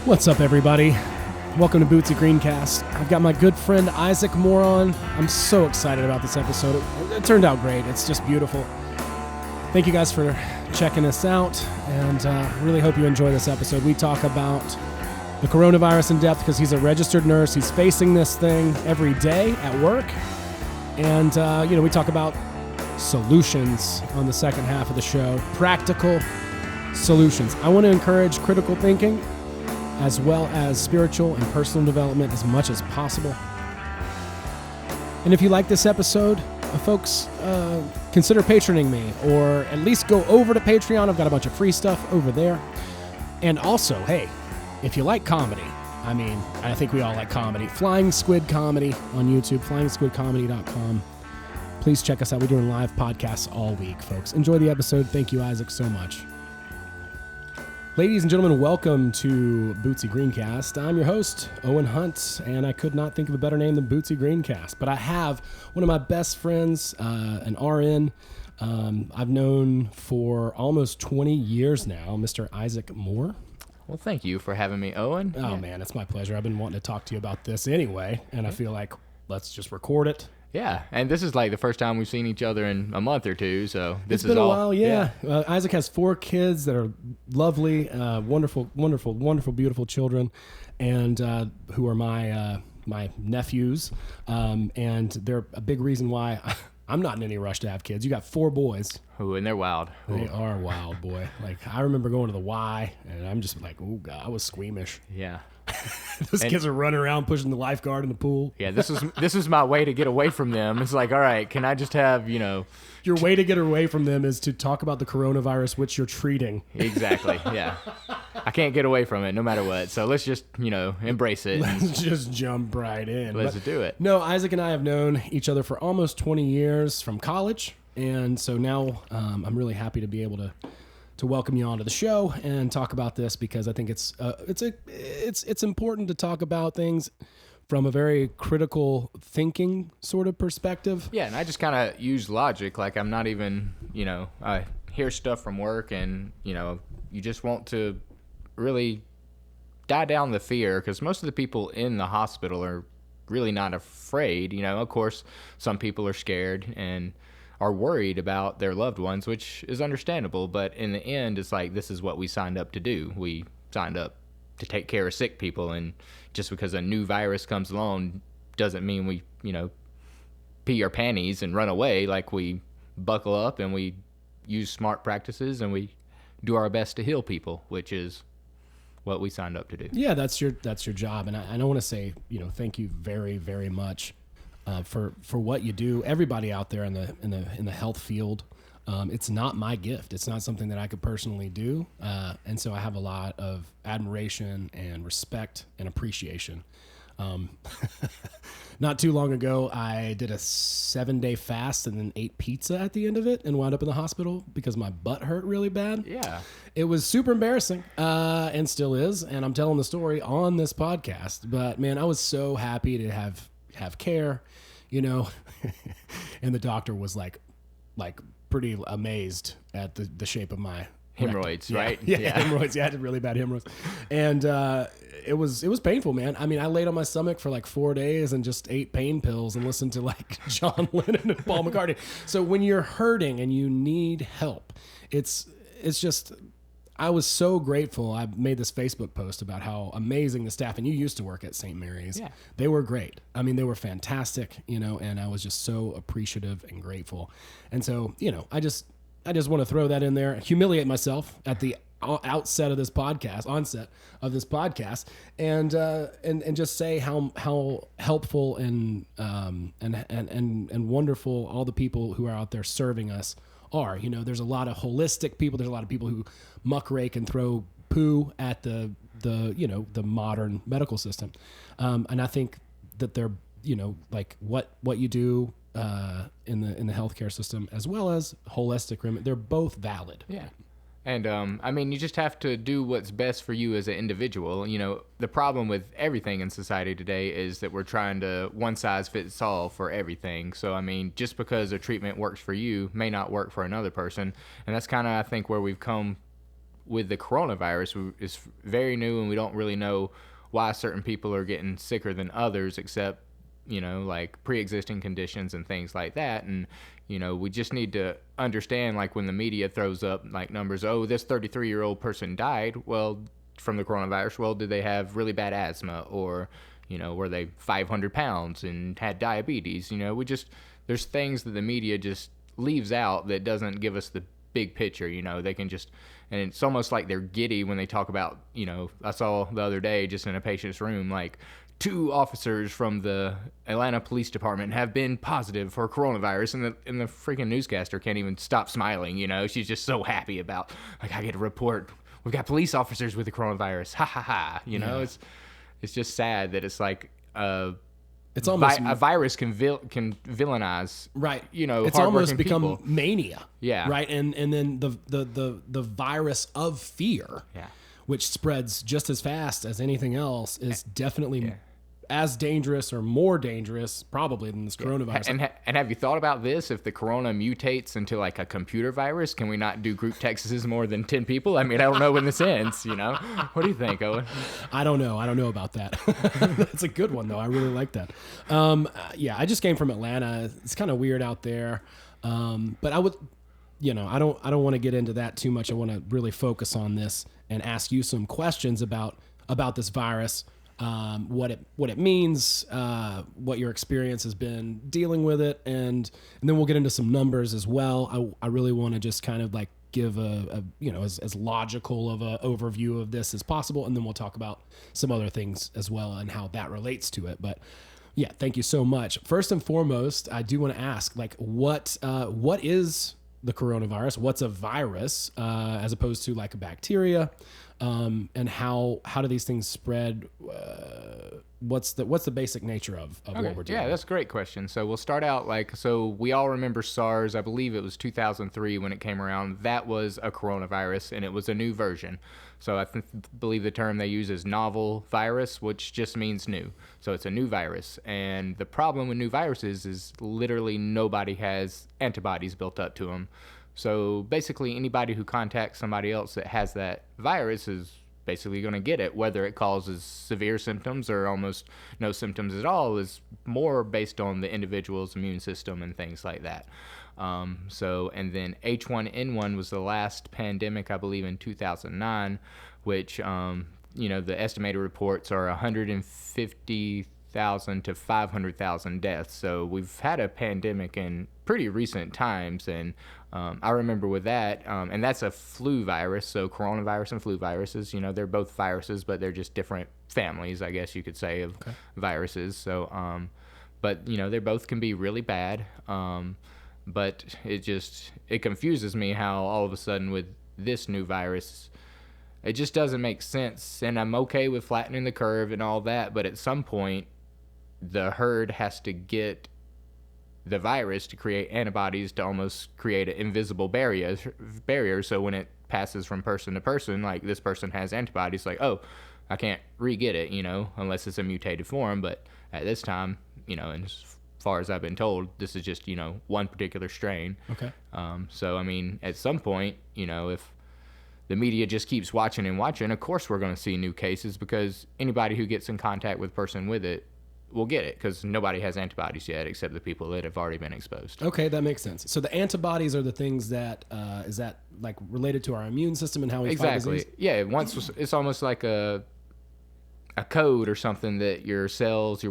What's up, everybody? Welcome to Bootsy Greencast. I've got my good friend Isaac Moore on. I'm so excited about this episode. It turned out great. It's just beautiful. Thank you guys for checking us out, and really hope you enjoy this episode. We talk about the coronavirus in depth because he's a registered nurse. He's facing this thing every day at work. And, we talk about solutions on the second half of the show. Practical solutions. I want to encourage critical thinking as well as spiritual and personal development as much as possible. And if you like this episode, folks, consider patroning me, or at least go over to Patreon. I've got a bunch of free stuff over there. And also, hey, if you like comedy, I think we all like comedy. Flying Squid Comedy on YouTube, flyingsquidcomedy.com. Please check us out. We're doing live podcasts all week, folks. Enjoy the episode. Thank you, Isaac, so much. Ladies and gentlemen, welcome to Bootsy Greencast. I'm your host, Owen Hunt, and I could not think of a better name than Bootsy Greencast. But I have one of my best friends, an RN I've known for almost 20 years now, Mr. Isaac Moore. Well, thank you for having me, Owen. Oh, man, it's my pleasure. I've been wanting to talk to you about this anyway, and I feel like let's just record it. Yeah, and this is like the first time we've seen each other in a month or two, so it's been a while, yeah. Isaac has 4 kids that are lovely, wonderful, beautiful children, and who are my nephews, and they're a big reason why I'm not in any rush to have kids. You got 4 boys. Ooh, and they're wild. They are wild, boy. Like, I remember going to the Y, and I'm just like, oh, God, I was squeamish. Yeah. Those kids are running around pushing the lifeguard in the pool. Yeah, this is my way to get away from them. It's like, all right, can I just have, Your way to get away from them is to talk about the coronavirus, which you're treating. Exactly, yeah. I can't get away from it no matter what. So let's just, embrace it. Let's just jump right in. Let's do it. No, Isaac and I have known each other for almost 20 years from college. And so now I'm really happy to be able to welcome you onto the show and talk about this, because I think it's important to talk about things from a very critical thinking sort of perspective. Yeah, and I just kind of use logic. Like, I'm not even, I hear stuff from work, and, you just want to really die down the fear, because most of the people in the hospital are really not afraid. Of course, some people are scared and are worried about their loved ones, which is understandable. But in the end, it's like, this is what we signed up to do. We signed up to take care of sick people. And just because a new virus comes along doesn't mean we, pee our panties and run away. Like, we buckle up and we use smart practices and we do our best to heal people, which is what we signed up to do. Yeah, that's your job. And I want to say, thank you very, very much for what you do. Everybody out there in the health field, it's not my gift. It's not something that I could personally do, and so I have a lot of admiration and respect and appreciation. Not too long ago, I did a 7-day fast and then ate pizza at the end of it, and wound up in the hospital because my butt hurt really bad. Yeah, it was super embarrassing, and still is. And I'm telling the story on this podcast. But man, I was so happy to have care, and the doctor was like pretty amazed at the shape of my hemorrhoids, right? Yeah, hemorrhoids. Yeah, I had really bad hemorrhoids, and it was painful, man. I mean, I laid on my stomach for like 4 days and just ate pain pills and listened to like John Lennon and Paul McCartney. So when you're hurting and you need help, it's just. I was so grateful. I made this Facebook post about how amazing the staff, and you used to work at St. Mary's. Yeah. They were great. I mean, they were fantastic, and I was just so appreciative and grateful. And so, I just want to throw that in there, humiliate myself at the onset of this podcast, and just say how helpful and wonderful all the people who are out there serving us are. There's a lot of holistic people. There's a lot of people who muckrake and throw poo at the modern medical system. And I think that they're, like what you do in the healthcare system, as well as holistic, they're both valid. Yeah. And, you just have to do what's best for you as an individual. The problem with everything in society today is that we're trying to one size fits all for everything. So, just because a treatment works for you may not work for another person. And that's kind of, I think, where we've come with the coronavirus is very new, and we don't really know why certain people are getting sicker than others, except, like pre-existing conditions and things like that. And, we just need to understand, like, when the media throws up like numbers, oh, this 33-year-old person died, well, from the coronavirus, well, did they have really bad asthma, or, were they 500 pounds and had diabetes? There's things that the media just leaves out that doesn't give us the big picture. They can just, and it's almost like they're giddy when they talk about, I saw the other day just in a patient's room, like, 2 officers from the Atlanta Police Department have been positive for coronavirus, and the freaking newscaster can't even stop smiling. She's just so happy about, like, I get a report, we've got police officers with the coronavirus, ha ha ha. It's just sad that it's like it's almost a virus can villainize, right? It's almost become people. Mania, yeah, right. And then the virus of fear, which spreads just as fast as anything else, is definitely as dangerous or more dangerous probably than this coronavirus. And have you thought about this? If the corona mutates into like a computer virus, can we not do group texts more than 10 people? I mean, I don't know when this ends, What do you think, Owen? I don't know about that. That's a good one though. I really like that. I just came from Atlanta. It's kind of weird out there. But I would, I don't want to get into that too much. I want to really focus on this and ask you some questions about this virus. What it means, what your experience has been dealing with it, and then we'll get into some numbers as well. I really want to just kind of like give a as logical of a overview of this as possible, and then we'll talk about some other things as well and how that relates to it. But yeah, thank you so much. First and foremost, I do want to ask, like, what is the coronavirus? What's a virus as opposed to like a bacteria? And how do these things spread? What's the basic nature of what we're doing? Yeah, that's a great question. So we'll start out so we all remember SARS. I believe it was 2003 when it came around. That was a coronavirus, and it was a new version. So I believe the term they use is novel virus, which just means new. So it's a new virus. And the problem with new viruses is literally nobody has antibodies built up to them. So basically anybody who contacts somebody else that has that virus is basically going to get it, whether it causes severe symptoms or almost no symptoms at all, is more based on the individual's immune system and things like that. And then H1N1 was the last pandemic, I believe, in 2009, which, the estimated reports are 150,000 to 500,000 deaths. So we've had a pandemic in pretty recent times, and I remember with that, and that's a flu virus. So coronavirus and flu viruses, they're both viruses, but they're just different families, I guess you could say, of viruses. So, but they both can be really bad. But it confuses me how all of a sudden with this new virus, it just doesn't make sense. And I'm okay with flattening the curve and all that, but at some point, the herd has to get the virus to create antibodies to almost create an invisible barrier. So when it passes from person to person, like this person has antibodies, like, oh, I can't re-get it, unless it's a mutated form. But at this time, and as far as I've been told, this is just, one particular strain. Okay. So, I mean, at some point, if the media just keeps watching and watching, of course we're going to see new cases, because anybody who gets in contact with a person with it will get it, because nobody has antibodies yet except the people that have already been exposed. Okay, that makes sense. So the antibodies are the things that is that like related to our immune system and how we fight disease? Yeah, it's almost like a code or something that your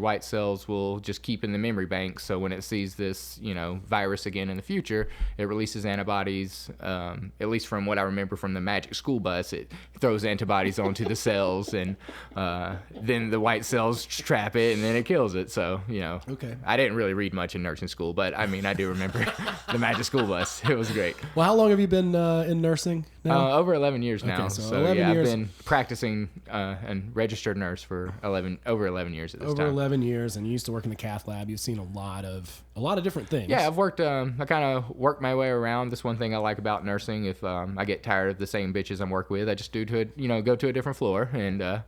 white cells will just keep in the memory bank. So when it sees this, virus again in the future, it releases antibodies. At least from what I remember from the Magic School Bus, it throws antibodies onto the cells, and then the white cells trap it, and then it kills it. So, Okay. I didn't really read much in nursing school, but I mean, I do remember the Magic School Bus. It was great. Well, how long have you been in nursing now? Over 11 years now. Okay, so 11 years. I've been practicing and registered nurse for over 11 years at this time. Over 11 years, and you used to work in the cath lab. You've seen a lot of different things. Yeah, I've worked. I kind of worked my way around. This one thing I like about nursing. If I get tired of the same bitches I'm working with, I just go to a different floor and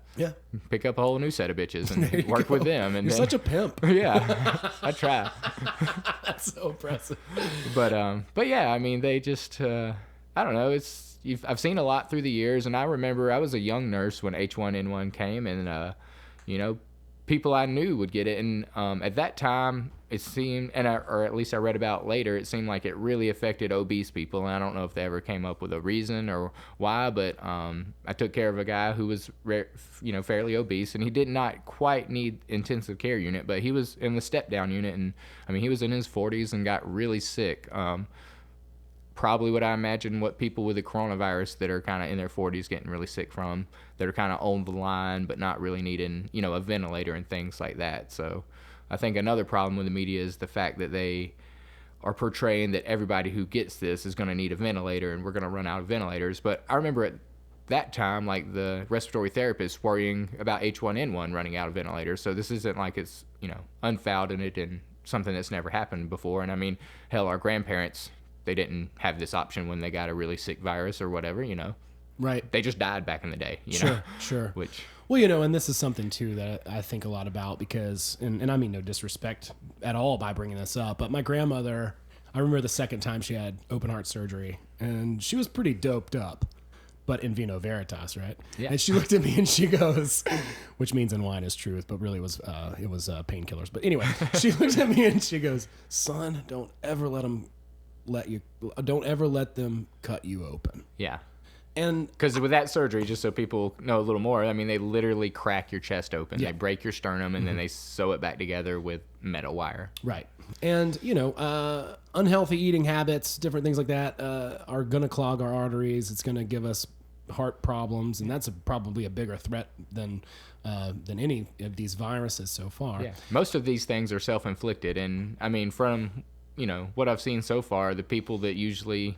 pick up a whole new set of bitches and work with them. And you're such a pimp. Yeah, I try. That's so impressive. But yeah, I mean, they just I don't know. It's I've seen a lot through the years, and I remember I was a young nurse when H1N1 came, and people I knew would get it, and at that time it seemed, or at least I read about later, it seemed like it really affected obese people, and I don't know if they ever came up with a reason or why, but I took care of a guy who was fairly obese, and he did not quite need intensive care unit, but he was in the step down unit, and I mean he was in his 40s and got really sick. Probably what I imagine what people with the coronavirus that are kind of in their 40s getting really sick from, that are kind of on the line but not really needing, a ventilator and things like that. So I think another problem with the media is the fact that they are portraying that everybody who gets this is going to need a ventilator and we're going to run out of ventilators. But I remember at that time, like the respiratory therapists worrying about H1N1 running out of ventilators. So this isn't like it's, unfounded and something that's never happened before. And I mean, hell, our grandparents, they didn't have this option when they got a really sick virus or whatever, Right. They just died back in the day, Sure. Which, well, and this is something too that I think a lot about because, and I mean no disrespect at all by bringing this up, but my grandmother, I remember the second time she had open heart surgery, and she was pretty doped up, but in vino veritas, right? Yeah. And she looked at me and she goes, which means in wine is truth, but really it was painkillers. But anyway, she looked at me and she goes, "Son, don't ever let them cut you open." Yeah. And because with that surgery, just so people know a little more, I mean, they literally crack your chest open. Yeah. They break your sternum, and then they sew it back together with metal wire. Right. And, unhealthy eating habits, different things like that are going to clog our arteries. It's going to give us heart problems, and that's probably a bigger threat than any of these viruses so far. Yeah. Most of these things are self-inflicted, and, I mean, from what I've seen so far, the people that usually,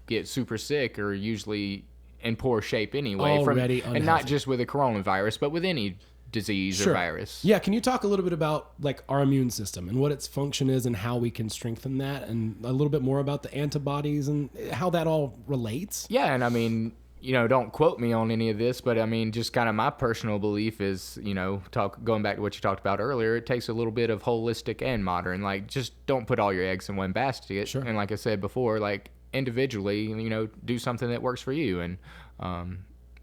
get super sick are usually in poor shape anyway. Already unhealthy. And not just with a coronavirus, but with any disease Sure. or virus. Yeah, can you talk a little bit about like our immune system and what its function is and how we can strengthen that, and a little bit more about the antibodies and how that all relates? Yeah, and I mean, don't quote me on any of this, but I mean, just kind of my personal belief is, going back to what you talked about earlier, it takes a little bit of holistic and modern. Like, just don't put all your eggs in one basket. Sure. And like I said before, like individually, do something that works for you. And,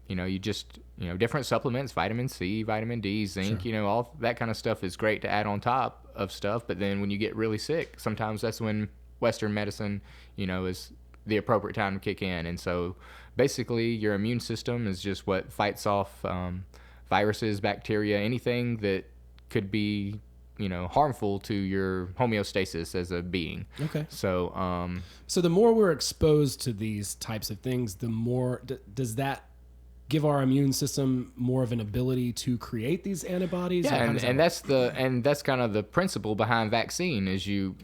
you just, different supplements, vitamin C, vitamin D, zinc, Sure. All that kind of stuff is great to add on top of stuff. But then when you get really sick, sometimes that's when Western medicine, is the appropriate time to kick in. And so basically your immune system is just what fights off viruses, bacteria, anything that could be harmful to your homeostasis as a being. Okay. So So the more we're exposed to these types of things, the more does that give our immune system more of an ability to create these antibodies? yeah, Or how does that and that's kind of the principle behind vaccine is you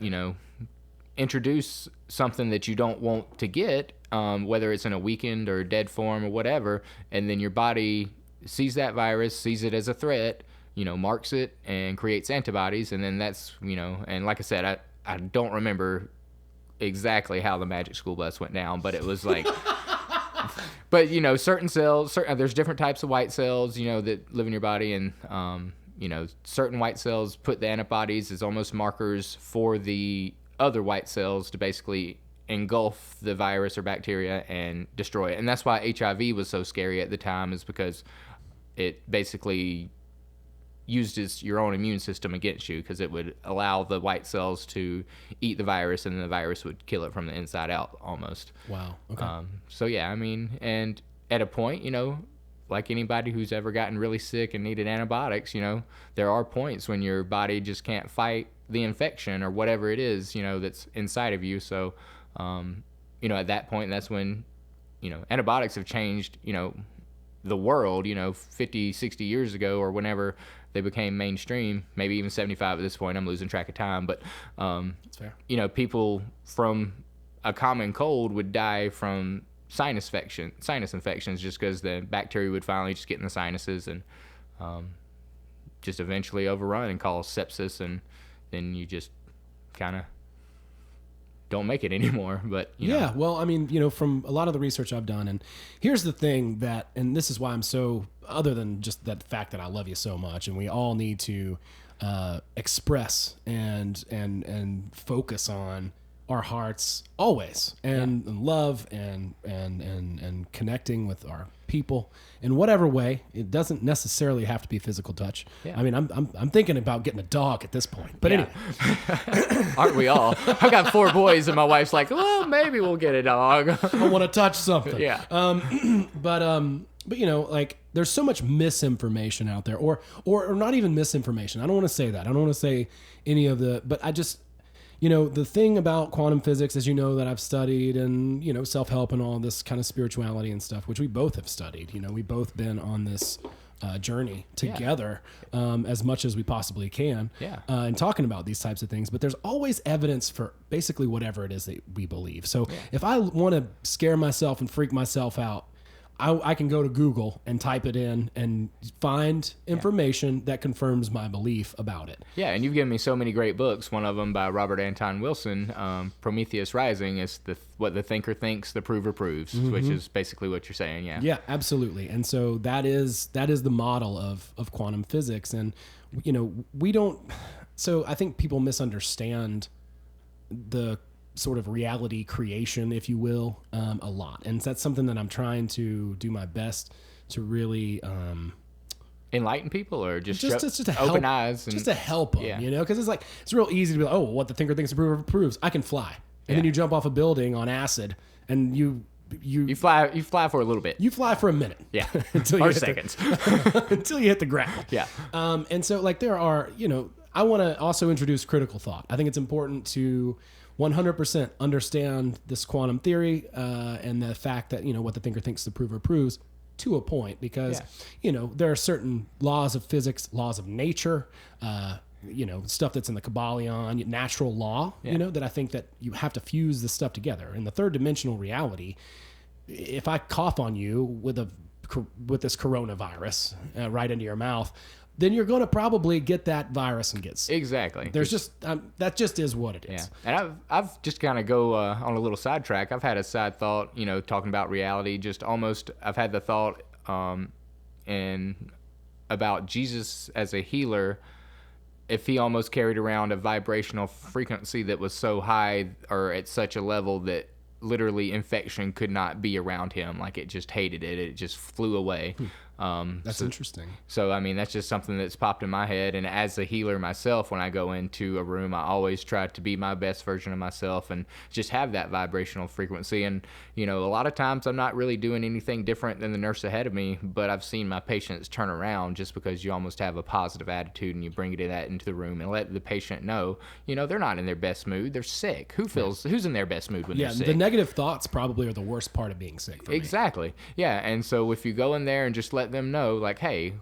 introduce something that you don't want to get, whether it's in a weakened or dead form or whatever, and then your body sees that virus, sees it as a threat, marks it and creates antibodies, and then that's, and like I said, I don't remember exactly how the magic school bus went down, but it was like, but certain cells, there's different types of white cells, that live in your body, and certain white cells put the antibodies as almost markers for the other white cells to basically engulf the virus or bacteria and destroy it. And that's why HIV was so scary at the time, is because it basically used your own immune system against you, because it would allow the white cells to eat the virus, and then the virus would kill it from the inside out almost. Wow. Okay. So yeah, I mean, and at a point, like anybody who's ever gotten really sick and needed antibiotics, there are points when your body just can't fight the infection or whatever it is, that's inside of you. So, at that point, that's when, antibiotics have changed, the world, 50, 60 years ago, or whenever they became mainstream, maybe even 75 at this point. I'm losing track of time, but, That's fair. People from a common cold would die from sinus infections, just because the bacteria would finally just get in the sinuses and just eventually overrun and cause sepsis, and then you just kind of don't make it anymore. But yeah, well, I mean, from a lot of the research I've done, and here's the thing that, and this is why I'm so, other than just that fact that I love you so much, and we all need to express and focus on our hearts always, and love and connecting with our people in whatever way. It doesn't necessarily have to be physical touch. Yeah. I mean, I'm thinking about getting a dog at this point. But anyway, aren't we all? I got 4 boys, and my wife's like, well, maybe we'll get a dog. I want to touch something. Yeah. But you know, like there's so much misinformation out there, or not even misinformation. I don't want to say that. I don't want to say any of the, but I just, you know, the thing about quantum physics, as you know, that I've studied, and, you know, self-help and all this kind of spirituality and stuff, which we both have studied. You know, we've both been on this journey together as much as we possibly can, and talking about these types of things. But there's always evidence for basically whatever it is that we believe. So if I want to scare myself and freak myself out, I can go to Google and type it in and find information that confirms my belief about it. Yeah, and you've given me so many great books. One of them by Robert Anton Wilson, Prometheus Rising, is what the thinker thinks, the prover proves, which is basically what you're saying. Yeah. Yeah, absolutely. And so that is the model of quantum physics. And, you know, we don't. So I think people misunderstand the sort of reality creation, if you will, a lot. And that's something that I'm trying to do my best to really enlighten people, or just to open help, eyes, just to help them, you know, because it's real easy to be like, oh, what the thinker thinks the prover proves. I can fly, and then you jump off a building on acid, and you fly for a little bit. You fly for a minute, until you seconds, until you hit the ground. And so like there are, you know, I want to also introduce critical thought. I think it's important to 100% understand this quantum theory and the fact that, you know, what the thinker thinks the prover proves to a point, because, you know, there are certain laws of physics, laws of nature, you know, stuff that's in the Kabbalion, natural law, you know, that I think that you have to fuse this stuff together. In the third dimensional reality, if I cough on you with this coronavirus right into your mouth, then you're going to probably get that virus and get sick. Exactly. There's just that just is what it is. Yeah. And I've just kind of go on a little sidetrack. I've had a side thought, you know, talking about reality. Just almost, I've had the thought about Jesus as a healer. If he almost carried around a vibrational frequency that was so high, or at such a level that literally infection could not be around him, like it just hated it. It just flew away. That's interesting. So, I mean, that's just something that's popped in my head. And as a healer myself, when I go into a room, I always try to be my best version of myself and just have that vibrational frequency. And, you know, a lot of times I'm not really doing anything different than the nurse ahead of me, but I've seen my patients turn around just because you almost have a positive attitude and you bring that into the room and let the patient know, you know, they're not in their best mood. They're sick. Who's in their best mood when they're sick? The negative thoughts probably are the worst part of being sick for me. Exactly. Yeah. And so if you go in there and just let them know, like, hey,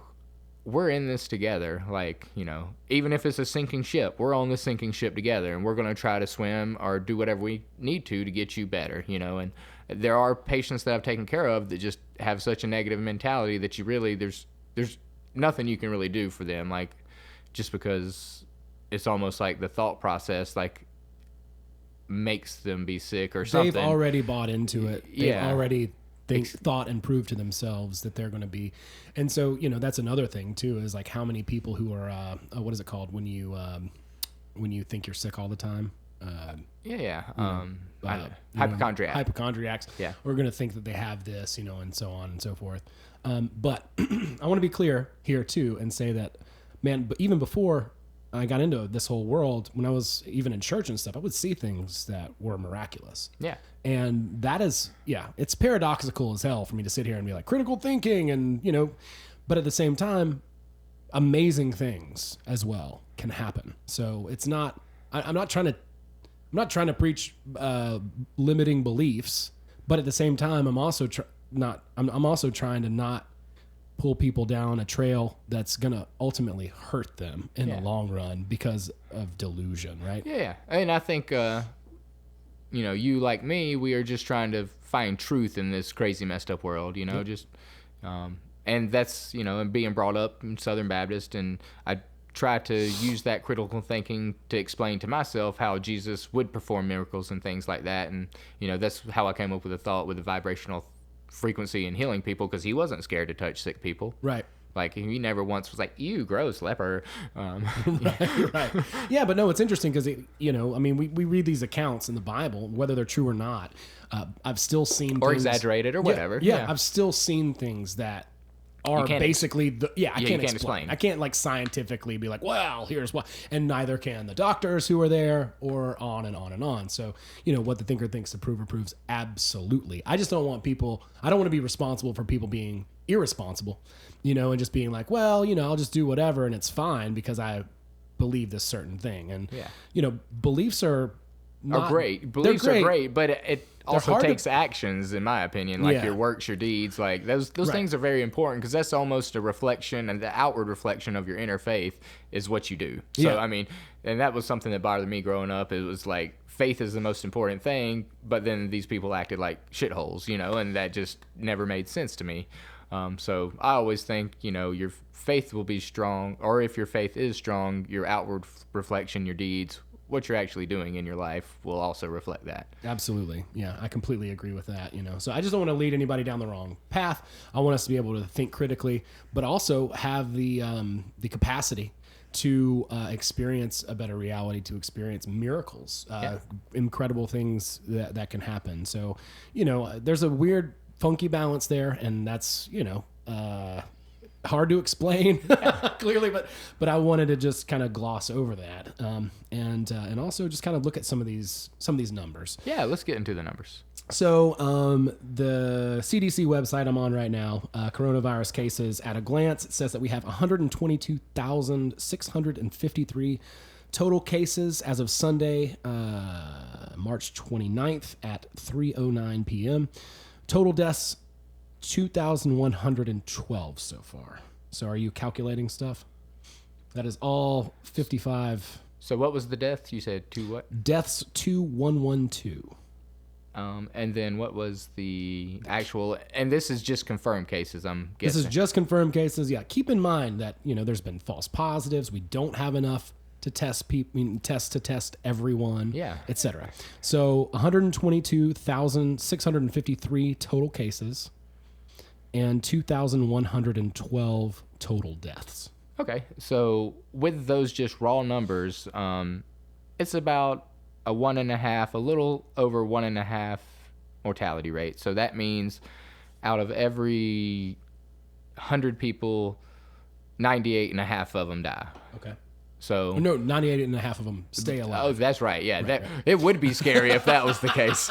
we're in this together. Like, you know, even if it's a sinking ship, we're on the sinking ship together, and we're going to try to swim or do whatever we need to get you better, you know. And there are patients that I've taken care of that just have such a negative mentality that you really, there's nothing you can really do for them, like, just because it's almost like the thought process, like, makes them be sick or something. They've already bought into it. They've already thought and proved to themselves that they're going to be. And so, you know, that's another thing too, is like how many people who are what is it called when you think you're sick all the time? Hypochondriacs. Hypochondriacs. Yeah. We're going to think that they have this, you know, and so on and so forth. But I want to be clear here too and say that, man, but even before I got into this whole world, when I was even in church and stuff, I would see things that were miraculous. Yeah. And that is, it's paradoxical as hell for me to sit here and be like critical thinking and, you know, but at the same time, amazing things as well can happen. So it's not, I'm not trying to preach limiting beliefs, but at the same time, I'm also trying to not pull people down a trail that's going to ultimately hurt them in the long run because of delusion, right? Yeah. And I think, you know, you like me, we are just trying to find truth in this crazy messed up world, you know, just, and that's, you know, and being brought up in Southern Baptist, and I try to use that critical thinking to explain to myself how Jesus would perform miracles and things like that. And, you know, that's how I came up with the thought with the vibrational frequency and healing people, because he wasn't scared to touch sick people. Right. Like he never once was like, "You gross leper." Right. Yeah, but no, it's interesting because I mean, we read these accounts in the Bible, whether they're true or not. I've still seen or things, exaggerated or whatever. Yeah, I've still seen things that are basically I can't explain. I can't like scientifically be like, well, here's why, and neither can the doctors who are there, or on and on and on. So what the thinker thinks the prover proves. Absolutely. I just don't want people. I don't want to be responsible for people being irresponsible, and just being like, well, I'll just do whatever and it's fine because I believe this certain thing. And beliefs are great. Beliefs are great, but it also takes actions, in my opinion, like your works, your deeds, like those things are very important because that's almost a reflection, and the outward reflection of your inner faith is what you do. So I mean, and that was something that bothered me growing up. It was like faith is the most important thing, but then these people acted like shitholes, and that just never made sense to me. So I always think, your faith will be strong, or if your faith is strong, your outward reflection, your deeds, what you're actually doing in your life will also reflect that. Absolutely. Yeah, I completely agree with that, So I just don't want to lead anybody down the wrong path. I want us to be able to think critically, but also have the capacity to experience a better reality, to experience miracles, incredible things that can happen. So, there's a weird, funky balance there, and that's, hard to explain clearly, but I wanted to just kind of gloss over that, and also just kind of look at some of these numbers. Yeah, let's get into the numbers. So the CDC website I'm on right now, coronavirus cases at a glance, it says that we have 122,653 total cases as of Sunday, March 29th at 3:09 p.m. Total deaths, 2,112 so far. So are you calculating stuff? That is all 55. So what was the deaths? You said two what? Deaths 2,112. And then what was the actual, and this is just confirmed cases, I'm guessing. This is just confirmed cases. Yeah. Keep in mind that, there's been false positives. We don't have enough to test people, test everyone, etc. So 122,653 total cases and 2,112 total deaths. Okay, so with those just raw numbers, it's about a little over 1.5 mortality rate. So that means out of every 100 people, 98.5 of them die. Okay. So no, 98.5 of them stay alive. Oh, that's right. Yeah, right. It would be scary if that was the case.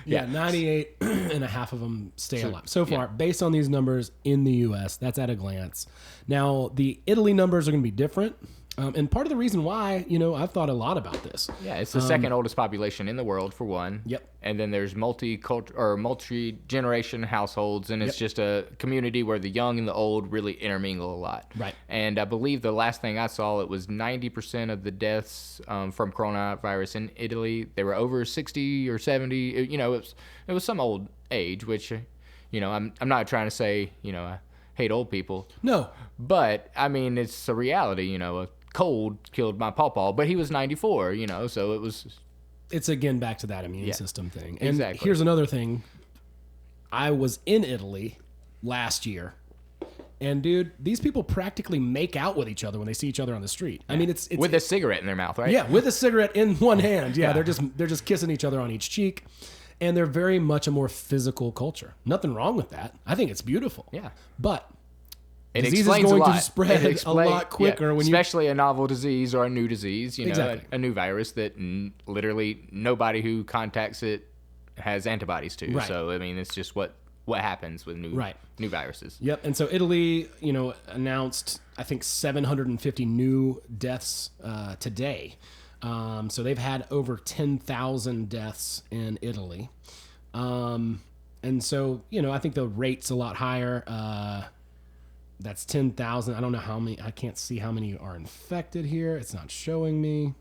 98.5 of them stay alive. So far, based on these numbers in the U.S., that's at a glance. Now, the Italy numbers are going to be different. And part of the reason why, I've thought a lot about this. Yeah, it's the second oldest population in the world, for one. Yep. And then there's multi-generation households, and it's just a community where the young and the old really intermingle a lot. Right. And I believe the last thing I saw, it was 90% of the deaths from coronavirus in Italy, they were over 60 or 70. It was some old age, which, I'm not trying to say, I hate old people. No. But, I mean, it's a reality, a cold killed my pawpaw, but he was 94, so it was... It's again back to that immune system thing. And exactly. Here's another thing. I was in Italy last year, and dude, these people practically make out with each other when they see each other on the street. Yeah. I mean, it's with a cigarette in their mouth, right? Yeah, with a cigarette in one hand. Yeah, they're just kissing each other on each cheek, and they're very much a more physical culture. Nothing wrong with that. I think it's beautiful. Yeah, but it disease is going to spread a lot quicker when especially a novel disease or a new disease, a new virus that literally nobody who contacts it has antibodies to. Right. So I mean, it's just what happens with new viruses. Yep. And so Italy, announced I think 750 new deaths today. So they've had over 10,000 deaths in Italy. And so, I think the rate's a lot higher. That's 10,000. I don't know how many. I can't see how many are infected here. It's not showing me.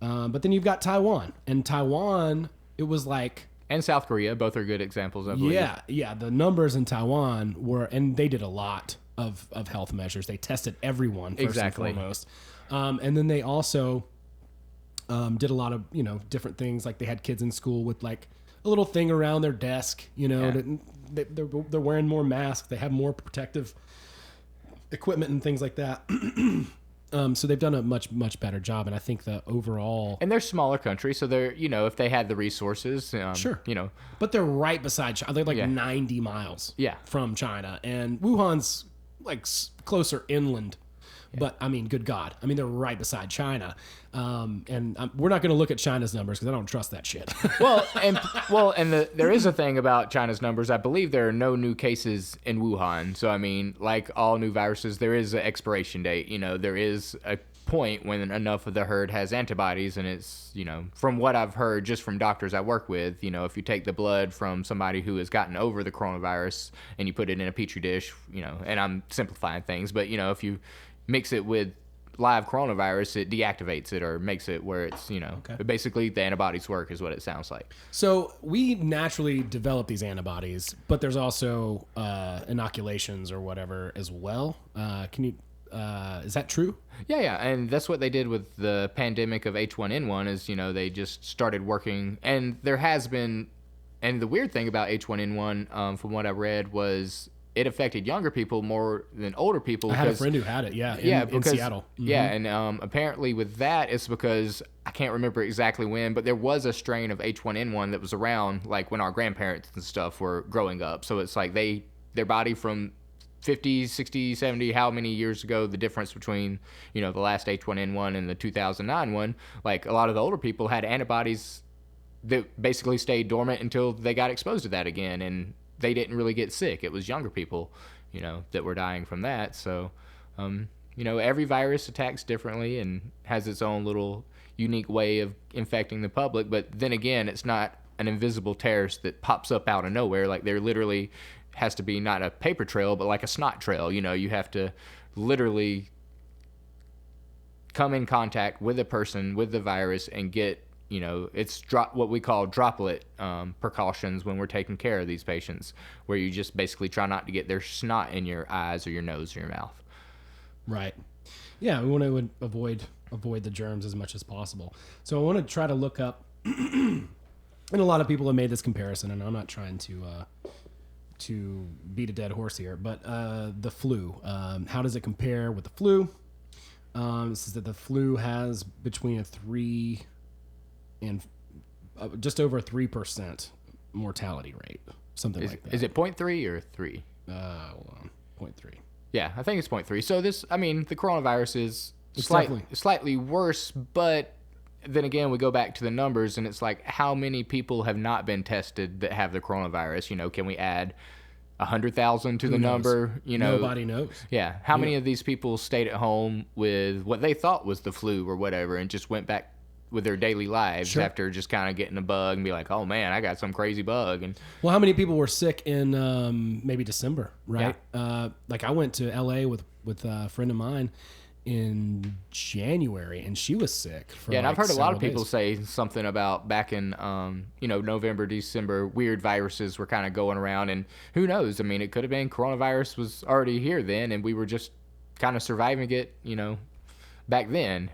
But then you've got Taiwan. And Taiwan, it was like... And South Korea. Both are good examples, I believe. Yeah. The numbers in Taiwan were... And they did a lot of health measures. They tested everyone, first and foremost. And then they also did a lot of, different things. Like they had kids in school with like little thing around their desk, you know, Yeah. they're wearing more masks. They have more protective equipment and things like that. So they've done a much better job. And I think the overall... And they're smaller country, so they're, you know, if they had the resources, Sure. you know. But they're right beside China. They're like 90 miles from China. And Wuhan's like closer inland. But I mean, good God. I mean, they're right beside China. And we're not going to look at China's numbers because I don't trust that shit. There is a thing about China's numbers. I believe there are no new cases in Wuhan. So, I mean, like all new viruses, there is an expiration date. You know, there is a point when enough of the herd has antibodies, and it's, you know, from what I've heard just from doctors I work with, you know, if you take the blood from somebody who has gotten over the coronavirus and you put it in a petri dish, you know, and I'm simplifying things, but, you know, if you mix it with live coronavirus, it deactivates it or makes it where it's, you know, basically the antibodies work is what it sounds like. So we naturally develop these antibodies, but there's also inoculations or whatever as well. Is that true? Yeah. And that's what they did with the pandemic of H1N1 is, you know, they just started working, and there has been, and the weird thing about H1N1, from what I read, was it affected younger people more than older people. I had a friend who had it, in Seattle. Mm-hmm. Yeah, and apparently with that, it's because, I can't remember exactly when, but there was a strain of H1N1 that was around, like, when our grandparents and stuff were growing up. So it's like their body from 50, 60, 70, how many years ago, the difference between, you know, the last H1N1 and the 2009 one, like, a lot of the older people had antibodies that basically stayed dormant until they got exposed to that again, and they didn't really get sick. It was younger people, you know, that were dying from that. So, you know, every virus attacks differently and has its own little unique way of infecting the public. But then again, it's not an invisible terrorist that pops up out of nowhere. Like, there literally has to be not a paper trail, but like a snot trail. You know, you have to literally come in contact with a person with the virus and get, you know, it's what we call droplet precautions when we're taking care of these patients, where you just basically try not to get their snot in your eyes or your nose or your mouth. Right. Yeah, we want to avoid the germs as much as possible. So I want to try to look up, and a lot of people have made this comparison, and I'm not trying to beat a dead horse here, but the flu. How does it compare with the flu? It says that the flu has between a 3 and just over a 3% mortality rate, something like that. Is it 0.3 or 3? Hold on, 0.3. Yeah, I think it's 0.3. So this, I mean, the coronavirus is slightly worse, but then again, we go back to the numbers, and it's like, how many people have not been tested that have the coronavirus? You know, can we add 100,000 to the number? You know, nobody knows. Yeah, how many of these people stayed at home with what they thought was the flu or whatever, and just went back with their daily lives after just kind of getting a bug and be like, oh man, I got some crazy bug. And well, how many people were sick in maybe December, right? Yeah. Like I went to LA with a friend of mine in January, and she was sick for and I've heard a lot of people days. say something about back in you know, November, December, weird viruses were kind of going around, and who knows? I mean, it could have been coronavirus was already here then, and we were just kind of surviving it, you know, back then.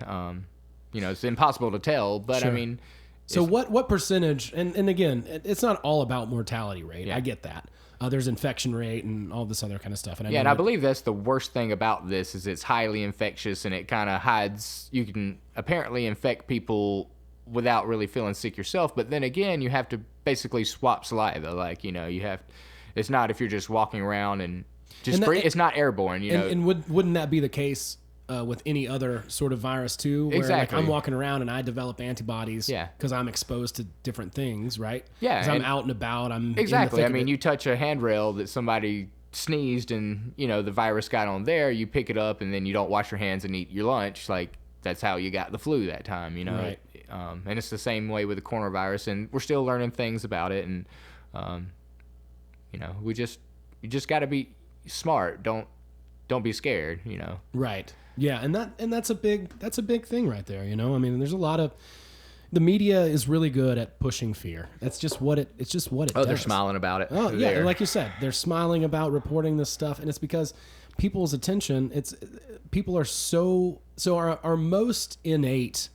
You know, it's impossible to tell, but I mean... So what percentage, and again, it's not all about mortality rate. Yeah. I get that. There's infection rate and all this other kind of stuff. And I believe that's the worst thing about this is it's highly infectious, and it kind of hides... You can apparently infect people without really feeling sick yourself, but then again, you have to basically swap saliva. Like, you know, you have... It's not if you're just walking around and just... it's not airborne, you know. And wouldn't that be the case... with any other sort of virus too, where exactly. like I'm walking around and I develop antibodies because I'm exposed to different things, right? Yeah, because I'm out and about. I'm exactly. I mean, you touch a handrail that somebody sneezed and, you know, the virus got on there. You pick it up and then you don't wash your hands and eat your lunch. Like, that's how you got the flu that time, you know. Right. And it's the same way with the coronavirus, and we're still learning things about it. And you know, you just got to be smart. Don't be scared, you know. Right. Yeah, and that's a big thing right there, you know. I mean, there's a lot of the media is really good at pushing fear. It's just what it does. They're smiling about it. Oh, yeah, like you said, they're smiling about reporting this stuff, and it's because people's attention, people are so our most innate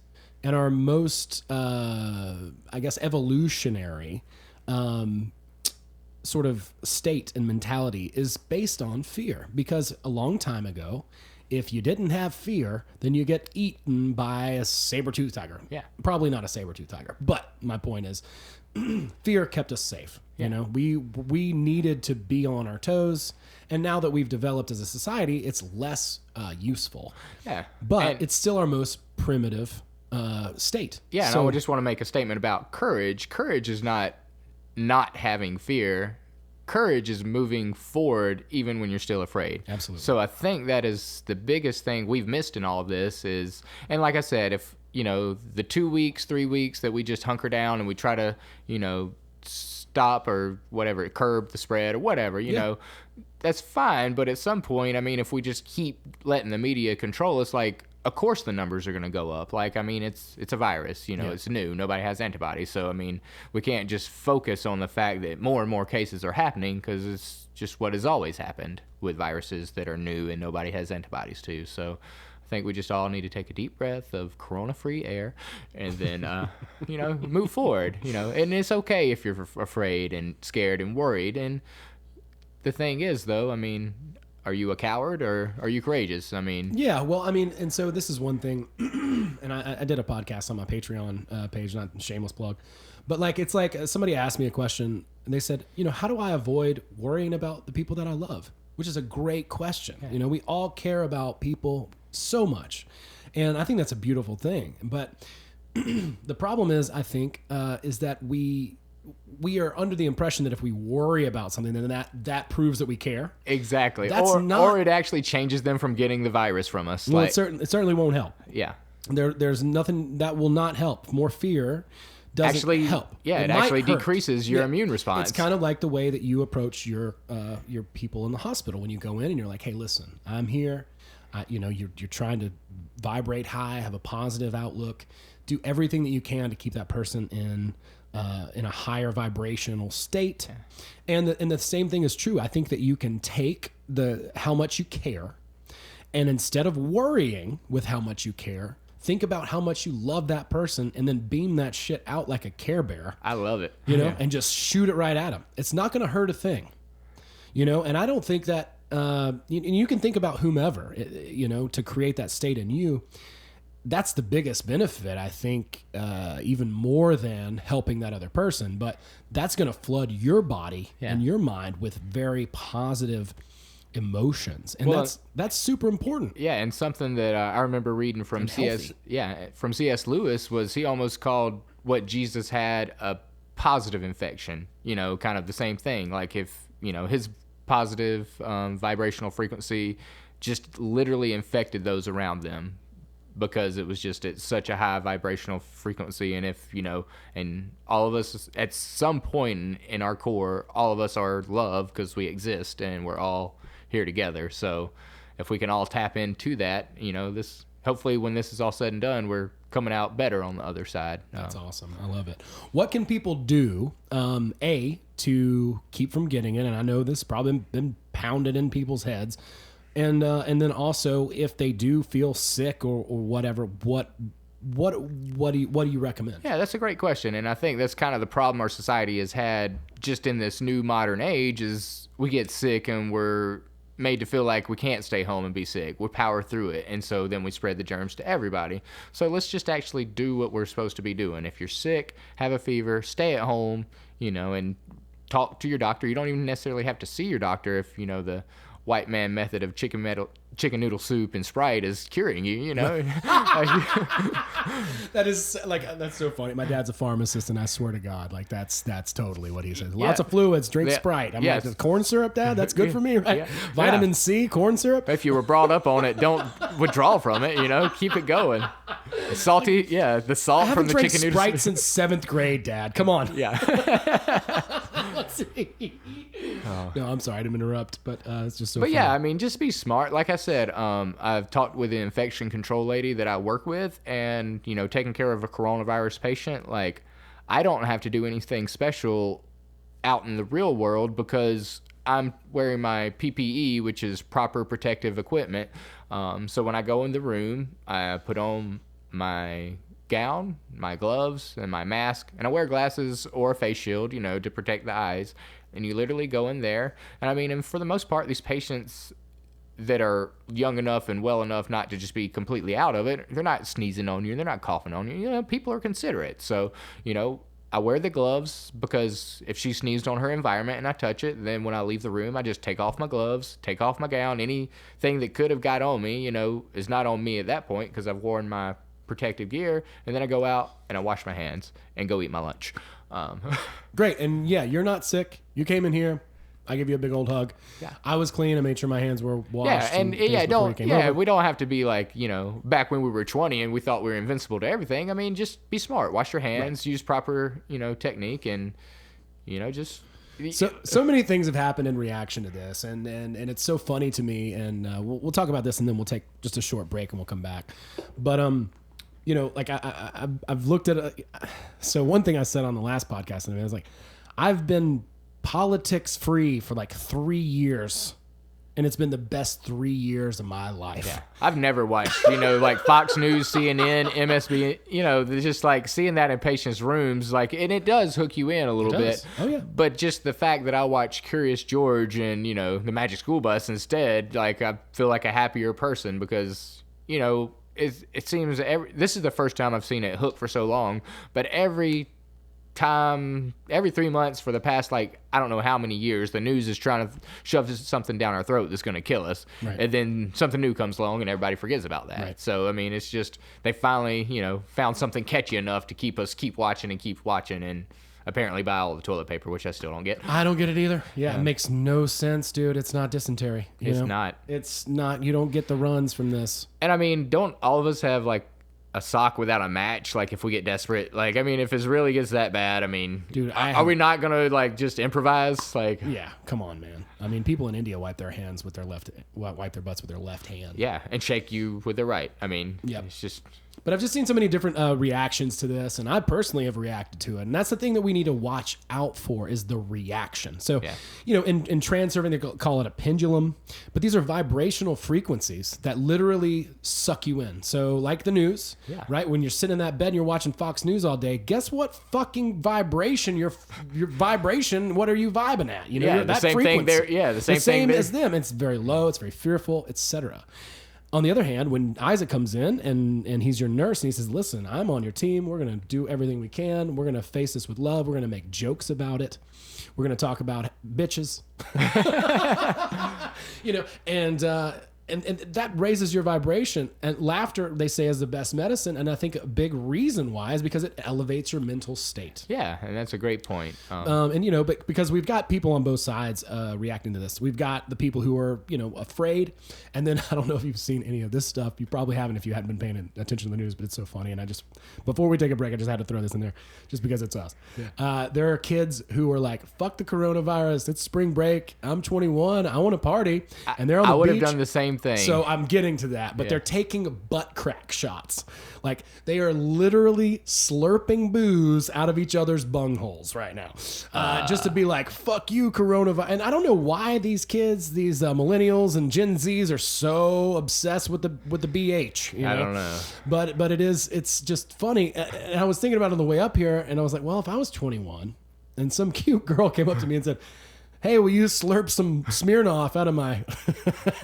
and our most I guess evolutionary sort of state and mentality is based on fear. Because a long time ago, if you didn't have fear, then you get eaten by a saber-toothed tiger. Yeah. Probably not a saber-toothed tiger. But my point is, fear kept us safe. Yeah. You know, we needed to be on our toes. And now that we've developed as a society, it's less useful. Yeah. But it's still our most primitive state. Yeah, and so, I would just want to make a statement about courage. Courage is not having fear. Courage is moving forward even when you're still afraid. Absolutely. So I think that is the biggest thing we've missed in all of this is, and like I said, if, you know, the 2 weeks, 3 weeks that we just hunker down and we try to, you know, stop or whatever, curb the spread or whatever, you know, that's fine. But at some point, I mean, if we just keep letting the media control us, like, of course the numbers are going to go up. Like, I mean, it's a virus, you know, it's new. Nobody has antibodies. So, I mean, we can't just focus on the fact that more and more cases are happening because it's just what has always happened with viruses that are new and nobody has antibodies to. So I think we just all need to take a deep breath of corona-free air and then, you know, move forward, you know. And it's okay if you're afraid and scared and worried. And the thing is, though, I mean, are you a coward or are you courageous? I mean... Yeah, well, I mean, and so this is one thing, and I did a podcast on my Patreon page, not shameless plug, but like, it's like somebody asked me a question and they said, you know, how do I avoid worrying about the people that I love? Which is a great question. Yeah. You know, we all care about people so much, and I think that's a beautiful thing. But the problem is, I think, is that we are under the impression that if we worry about something, then that proves that we care. Exactly. That's or it actually changes them from getting the virus from us. Well, like, it certainly won't help. Yeah. There's nothing that will not help. More fear doesn't actually help. Yeah, it actually decreases your immune response. It's kind of like the way that you approach your people in the hospital when you go in and you're like, hey, listen, I'm here. You know, you're trying to vibrate high, have a positive outlook, do everything that you can to keep that person in a higher vibrational state. Yeah. And the same thing is true. I think that you can take how much you care, and instead of worrying with how much you care, think about how much you love that person and then beam that shit out like a Care Bear. I love it. You know, and just shoot it right at them. It's not going to hurt a thing. You know, and I don't think that, you can think about whomever, you know, to create that state in you. That's the biggest benefit, I think, even more than helping that other person. But that's going to flood your body and your mind with very positive emotions, and that's super important. Yeah, and something that I remember reading from C.S. Lewis was he almost called what Jesus had a positive infection. You know, kind of the same thing. Like if, you know, his positive vibrational frequency just literally infected those around them, because it was just at such a high vibrational frequency. And if, you know, and all of us at some point in our core, all of us are love because we exist and we're all here together. So if we can all tap into that, you know, this, hopefully when this is all said and done, we're coming out better on the other side. That's awesome. I love it. What can people do, to keep from getting it? And I know this has probably been pounded in people's heads. And then also, if they do feel sick or whatever, what do you recommend? Yeah, that's a great question, and I think that's kind of the problem our society has had just in this new modern age is we get sick and we're made to feel like we can't stay home and be sick. We power through it, and so then we spread the germs to everybody. So let's just actually do what we're supposed to be doing. If you're sick, have a fever, stay at home, you know, and talk to your doctor. You don't even necessarily have to see your doctor if, you know, the white man method of chicken noodle soup and Sprite is curing you, you know. That's so funny. My dad's a pharmacist, and I swear to God, like that's totally what he says. Lots of fluids, drink Sprite. I'm like, corn syrup, Dad? That's good for me, right? Yeah. Vitamin C, corn syrup. If you were brought up on it, don't withdraw from it, you know. Keep it going. Salty, the salt from the chicken noodle Sprite since 7th grade, Dad. Come on. Yeah. Let's see. No, I'm sorry, I didn't interrupt, but it's just so But funny. yeah, I mean, just be smart. Like I said, I've talked with an infection control lady that I work with, and, you know, taking care of a coronavirus patient, like, I don't have to do anything special out in the real world because I'm wearing my PPE, which is proper protective equipment. So when I go in the room, I put on my gown, my gloves, and my mask, and I wear glasses or a face shield, to protect the eyes. And you literally go in there, and I mean, and for the most part, these patients that are young enough and well enough not to just be completely out of it, they're not sneezing on you, they're not coughing on you. People are considerate. So, I wear the gloves because if she sneezed on her environment and I touch it, then when I leave the room, I just take off my gloves, take off my gown. Anything that could have got on me, is not on me at that point because I've worn my protective gear. And then I go out and I wash my hands and go eat my lunch. Great. And yeah, you're not sick. You came in here. I give you a big old hug. Yeah. I was clean. I made sure my hands were washed. Yeah, and we don't have to be like, back when we were 20 and we thought we were invincible to everything. I mean, just be smart. Wash your hands, use proper, technique, and, just... So many things have happened in reaction to this, and it's so funny to me, and we'll talk about this, and then we'll take just a short break, and we'll come back. But, like I've looked at... So one thing I said on the last podcast, and I was like, I've been... politics free for like 3 years, and it's been the best 3 years of my life. Yeah, I've never watched like Fox News, CNN, MSB, they're just like seeing that in patients' rooms, like, and it does hook you in a little bit. Oh yeah. But just the fact that I watch Curious George and the Magic School Bus instead, like, I feel like a happier person because it seems this is the first time I've seen it hook for so long, but every 3 months for the past, like, I don't know how many years, the news is trying to shove something down our throat that's going to kill us. Right. And then something new comes along and everybody forgets about that. Right. So, I mean, it's just, they finally, found something catchy enough to keep us keep watching and apparently buy all the toilet paper, which I still don't get. I don't get it either. Yeah, it makes no sense, dude. It's not dysentery. It's not. It's not. You don't get the runs from this. And I mean, don't all of us have, like, a sock without a match, like, if we get desperate? Like, I mean, if it really gets that bad, I mean, dude, are we not gonna, like, just improvise? Like, yeah, come on, man. I mean, people in India wipe their butts with their left hand. Yeah, and shake you with their right. I mean, yep. It's just... But I've just seen so many different reactions to this, and I personally have reacted to it. And that's the thing that we need to watch out for is the reaction. So, in transurfing, they call it a pendulum. But these are vibrational frequencies that literally suck you in. So, like the news, right? When you're sitting in that bed and you're watching Fox News all day, guess what fucking vibration, your vibration, what are you vibing at? The that same frequency. thing there. Yeah, the same thing there. as them. It's very low. It's very fearful, etc. On the other hand, when Isaac comes in and he's your nurse and he says, listen, I'm on your team. We're going to do everything we can. We're going to face this with love. We're going to make jokes about it. We're going to talk about bitches. And that raises your vibration. And laughter, they say, is the best medicine. And I think a big reason why is because it elevates your mental state. Yeah, and that's a great point. But because we've got people on both sides reacting to this. We've got the people who are, afraid. And then I don't know if you've seen any of this stuff. You probably haven't if you hadn't been paying attention to the news, but it's so funny. And before we take a break, I just had to throw this in there just because it's us. Yeah. There are kids who are like, fuck the coronavirus. It's spring break. I'm 21. I want to party. And they're on the beach. I would have done the same thing. So I'm getting to that, but they're taking butt crack shots. Like, they are literally slurping booze out of each other's bungholes right now, just to be like, "Fuck you, coronavirus." And I don't know why these kids, these millennials and Gen Zs, are so obsessed with the BH. I don't know, but it's just funny. And I was thinking about it on the way up here, and I was like, well, if I was 21 and some cute girl came up to me and said, hey, will you slurp some Smirnoff out of my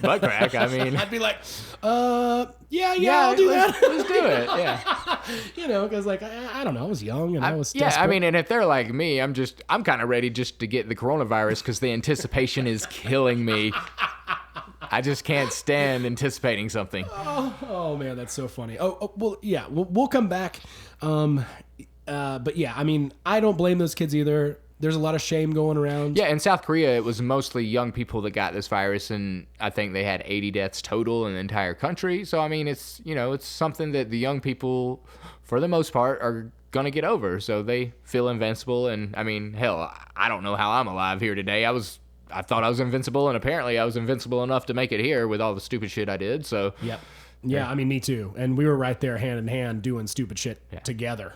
butt crack? I mean, I'd be like, yeah, I'll do that. Let's do it. Yeah. Because like, I don't know, I was young and I was desperate. Yeah, I mean, and if they're like me, I'm kind of ready just to get the coronavirus because the anticipation is killing me. I just can't stand anticipating something. Oh man, that's so funny. Well, yeah, we'll come back. But yeah, I mean, I don't blame those kids either. There's a lot of shame going around. Yeah, in South Korea, it was mostly young people that got this virus, and I think they had 80 deaths total in the entire country. So, I mean, it's something that the young people, for the most part, are going to get over. So they feel invincible. And, I mean, hell, I don't know how I'm alive here today. I thought I was invincible, and apparently I was invincible enough to make it here with all the stupid shit I did. So, yep. Yeah, I mean, me too. And we were right there hand in hand doing stupid shit together,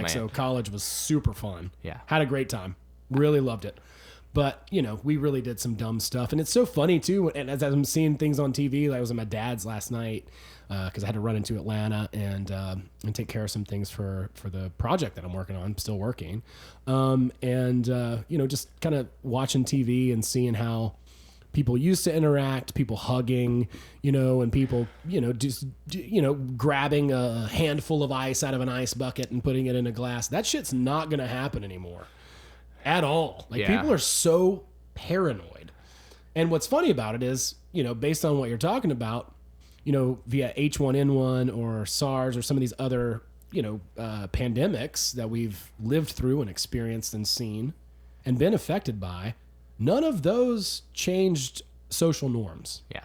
So college was super fun. Yeah. Had a great time. Really loved it. But, we really did some dumb stuff. And it's so funny, too. And as I'm seeing things on TV, like I was at my dad's last night, because I had to run into Atlanta and take care of some things for the project that I'm working on. I'm still working, just kind of watching TV and seeing how people used to interact, people hugging, and people, grabbing a handful of ice out of an ice bucket and putting it in a glass. That shit's not going to happen anymore at all. Like, people are so paranoid. And what's funny about it is, based on what you're talking about, via H1N1 or SARS or some of these other, pandemics that we've lived through and experienced and seen and been affected by, none of those changed social norms. Yeah.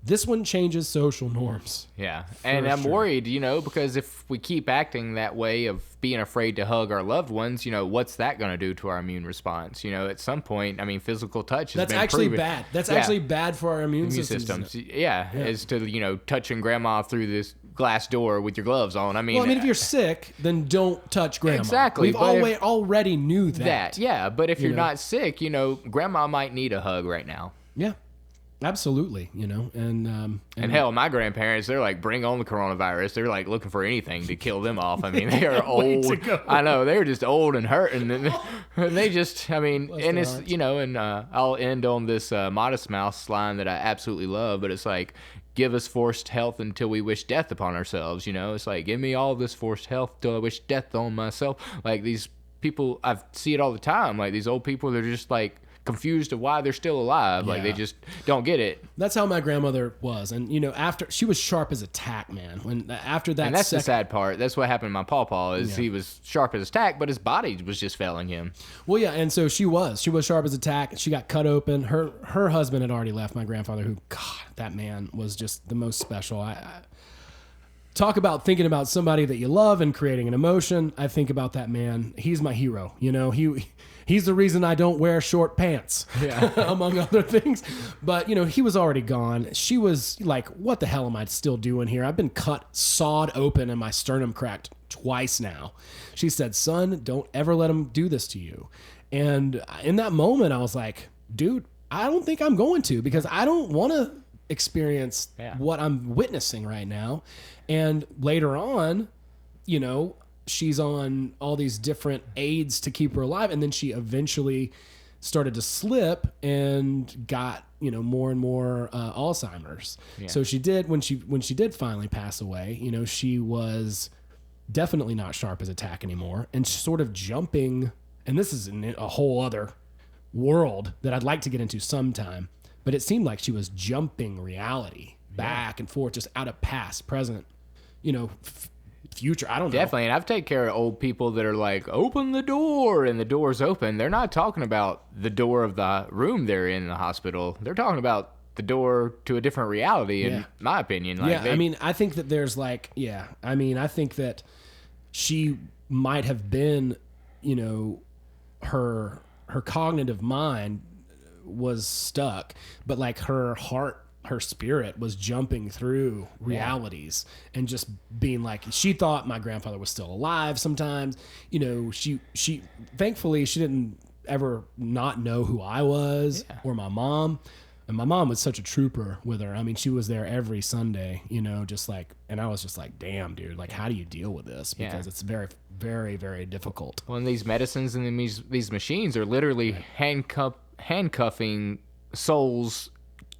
This one changes social norms. Yeah. And I'm worried, because if we keep acting that way of being afraid to hug our loved ones, what's that going to do to our immune response? At some point, physical touch has been proven. Bad. That's actually bad for our immune systems. Yeah. Is to, touching grandma through this glass door with your gloves on. If you're sick, then don't touch grandma. Exactly. We've already knew that. Yeah. But if you're not sick, grandma might need a hug right now. Yeah. Absolutely, and hell, my grandparents, they're like, bring on the coronavirus. They're like looking for anything to kill them off. They are old. I know, they're just old and hurting, and they just, and it's, I'll end on this Modest Mouse line that I absolutely love, but it's like, give us forced health until we wish death upon ourselves. It's like, give me all this forced health till I wish death on myself. Like, these people, I see it all the time. Like, these old people, they're just like confused of why they're still alive. Like, they just don't get it. That's how my grandmother was. And after, she was sharp as a tack, man. After that, and that's the sad part. That's what happened to my pawpaw, is he was sharp as a tack, but his body was just failing him. Well, yeah, and so she was sharp as a tack. She got cut open. Her husband had already left, my grandfather, who, God, that man was just the most special. I talk about thinking about somebody that you love and creating an emotion. I think about that man. He's my hero. He's the reason I don't wear short pants, among other things. But, he was already gone. She was like, what the hell am I still doing here? I've been sawed open and my sternum cracked twice now. She said, son, don't ever let him do this to you. And in that moment, I was like, dude, I don't think I'm going to, because I don't want to experience what I'm witnessing right now. And later on, she's on all these different aids to keep her alive. And then she eventually started to slip and got, more and more Alzheimer's. Yeah. So she did, when she did finally pass away, she was definitely not sharp as a tack anymore, and sort of jumping. And this is a whole other world that I'd like to get into sometime, but it seemed like she was jumping reality back and forth, just out of past, present, future. I don't know. Definitely. And I've taken care of old people that are like, open the door, and the door's open. They're not talking about the door of the room they're in the hospital. They're talking about the door to a different reality, in my opinion. Like, I think that there's I think that she might have been, her cognitive mind was stuck, but like her heart, her spirit was jumping through realities and just being like, she thought my grandfather was still alive sometimes. She thankfully, she didn't ever not know who I was or my mom. And my mom was such a trooper with her. She was there every Sunday, just like, and I was just like, damn, dude, like, how do you deal with this? Because it's very, very, very difficult. Well, and these medicines and these machines are literally handcuffing souls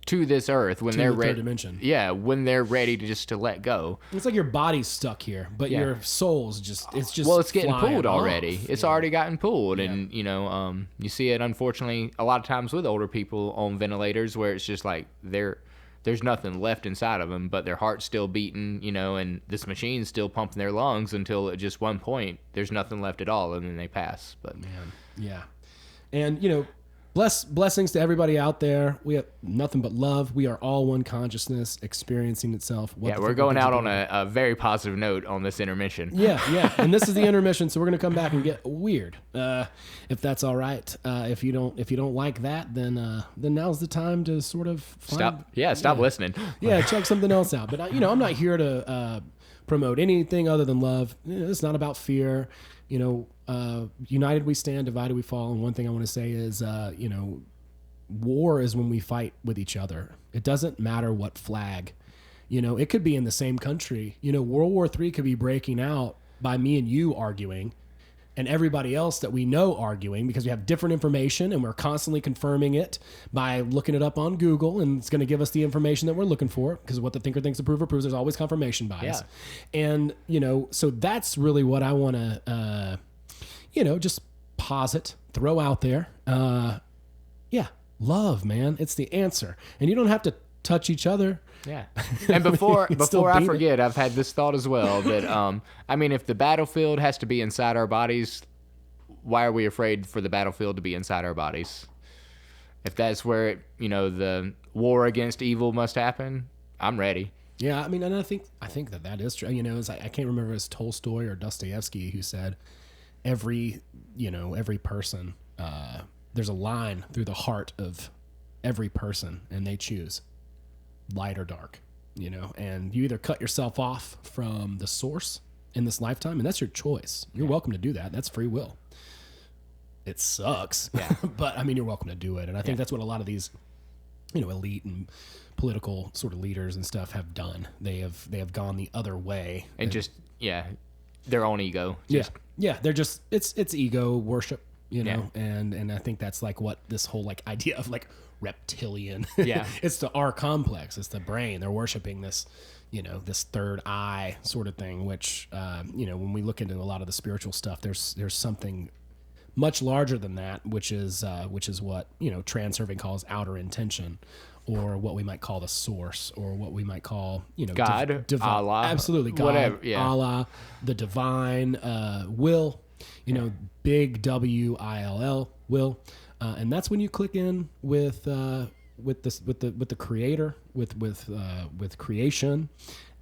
to this earth when they're ready. Dimension. Yeah, when they're ready to let go. It's like your body's stuck here, but your soul's just it's getting pulled off. already. It's already gotten pulled, and you see it unfortunately a lot of times with older people on ventilators, where it's just like there's nothing left inside of them, but their heart's still beating, and this machine's still pumping their lungs until at just one point there's nothing left at all, and then they pass. But and blessings to everybody out there. We have nothing but love. We are all one consciousness experiencing itself. We're going out on a very positive note on this intermission. Yeah. And this is the intermission, so we're going to come back and get weird, if that's all right. If you don't like that, then now's the time to sort of stop listening. Check something else out. But I'm not here to promote anything other than love. It's not about fear. United we stand, divided we fall. And one thing I want to say is, war is when we fight with each other. It doesn't matter what flag You know, it could be in the same country. You know, World War III could be breaking out by me and you arguing and everybody else that we know arguing, because we have different information and we're constantly confirming it by looking it up on Google, and it's going to give us the information that we're looking for, because what the thinker thinks the prover proves. There's always confirmation bias. Yeah. And, you know, so that's really what I want to, you know, just posit, throw out there. Yeah, love, man. It's the answer. And you don't have to touch each other. Yeah. And before I forget, I've had this thought as well that, I mean, if the battlefield has to be inside our bodies, why are we afraid for the battlefield to be inside our bodies? If that's where, you know, the war against evil must happen, I'm ready. Yeah. I mean, and I think that is true. You know, I can't remember if it was Tolstoy or Dostoevsky who said every person, there's a line through the heart of every person, and they choose light or dark, you know, and you either cut yourself off from the source in this lifetime, and that's your choice. You're welcome to do that. That's free will. It sucks, but I mean, you're welcome to do it. And I think that's what a lot of these, you know, elite and political sort of leaders and stuff have done. They have gone the other way and just their own ego. They're just it's ego worship, you know, and I think that's like what this whole like idea of like reptilian. It's the R complex. It's the brain. They're worshiping this, you know, this third eye sort of thing, which, you know, when we look into a lot of the spiritual stuff, there's something much larger than that, which is what, you know, Transurfing calls outer intention, or what we might call the source, or what we might call, you know, God, Allah, absolutely, God, whatever, Allah, the divine will, you know, big WILL, will. And that's when you click in with the creator, with creation,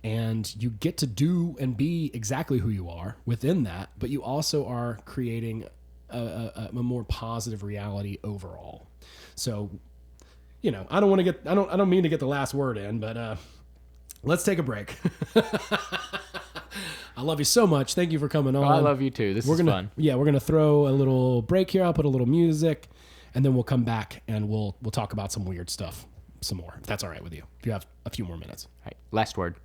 and you get to do and be exactly who you are within that. But you also are creating a more positive reality overall. So, you know, I don't mean to get the last word in, but let's take a break. I love you so much. Thank you for coming on. I love you too. This is fun. Yeah, we're gonna throw a little break here. I'll put a little music, and then we'll come back and we'll talk about some weird stuff some more, if that's all right with you. If you have a few more minutes. All right, last word.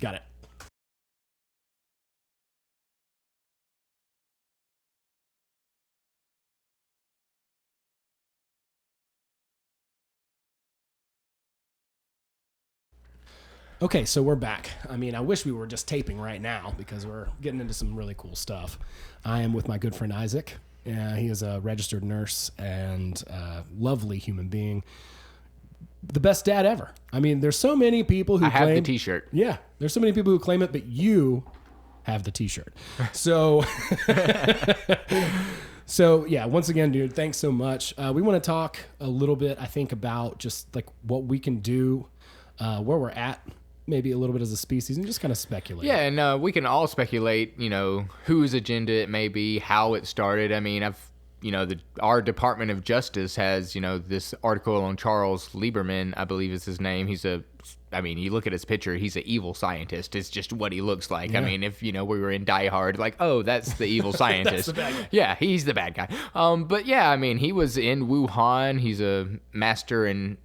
Got it. Okay, so we're back. I mean, I wish we were just taping right now, because we're getting into some really cool stuff. I am with my good friend Isaac. He is a registered nurse and a lovely human being. The best dad ever. I mean, there's so many people who have the t-shirt. Yeah, there's so many people who claim it, but you have the t-shirt. So, yeah, once again, dude, thanks so much. We want to talk a little bit, I think, about just like what we can do, where we're at, maybe a little bit as a species, and just kind of speculate. Yeah, and we can all speculate, you know, whose agenda it may be, how it started. I mean, our Department of Justice has, you know, this article on Charles Lieberman, I believe is his name. You look at his picture, he's an evil scientist. It's just what he looks like. Yeah. I mean, if, you know, we were in Die Hard, like, oh, that's the evil scientist. That's the bad guy. Yeah, he's the bad guy. But yeah, I mean, he was in Wuhan. He's a master in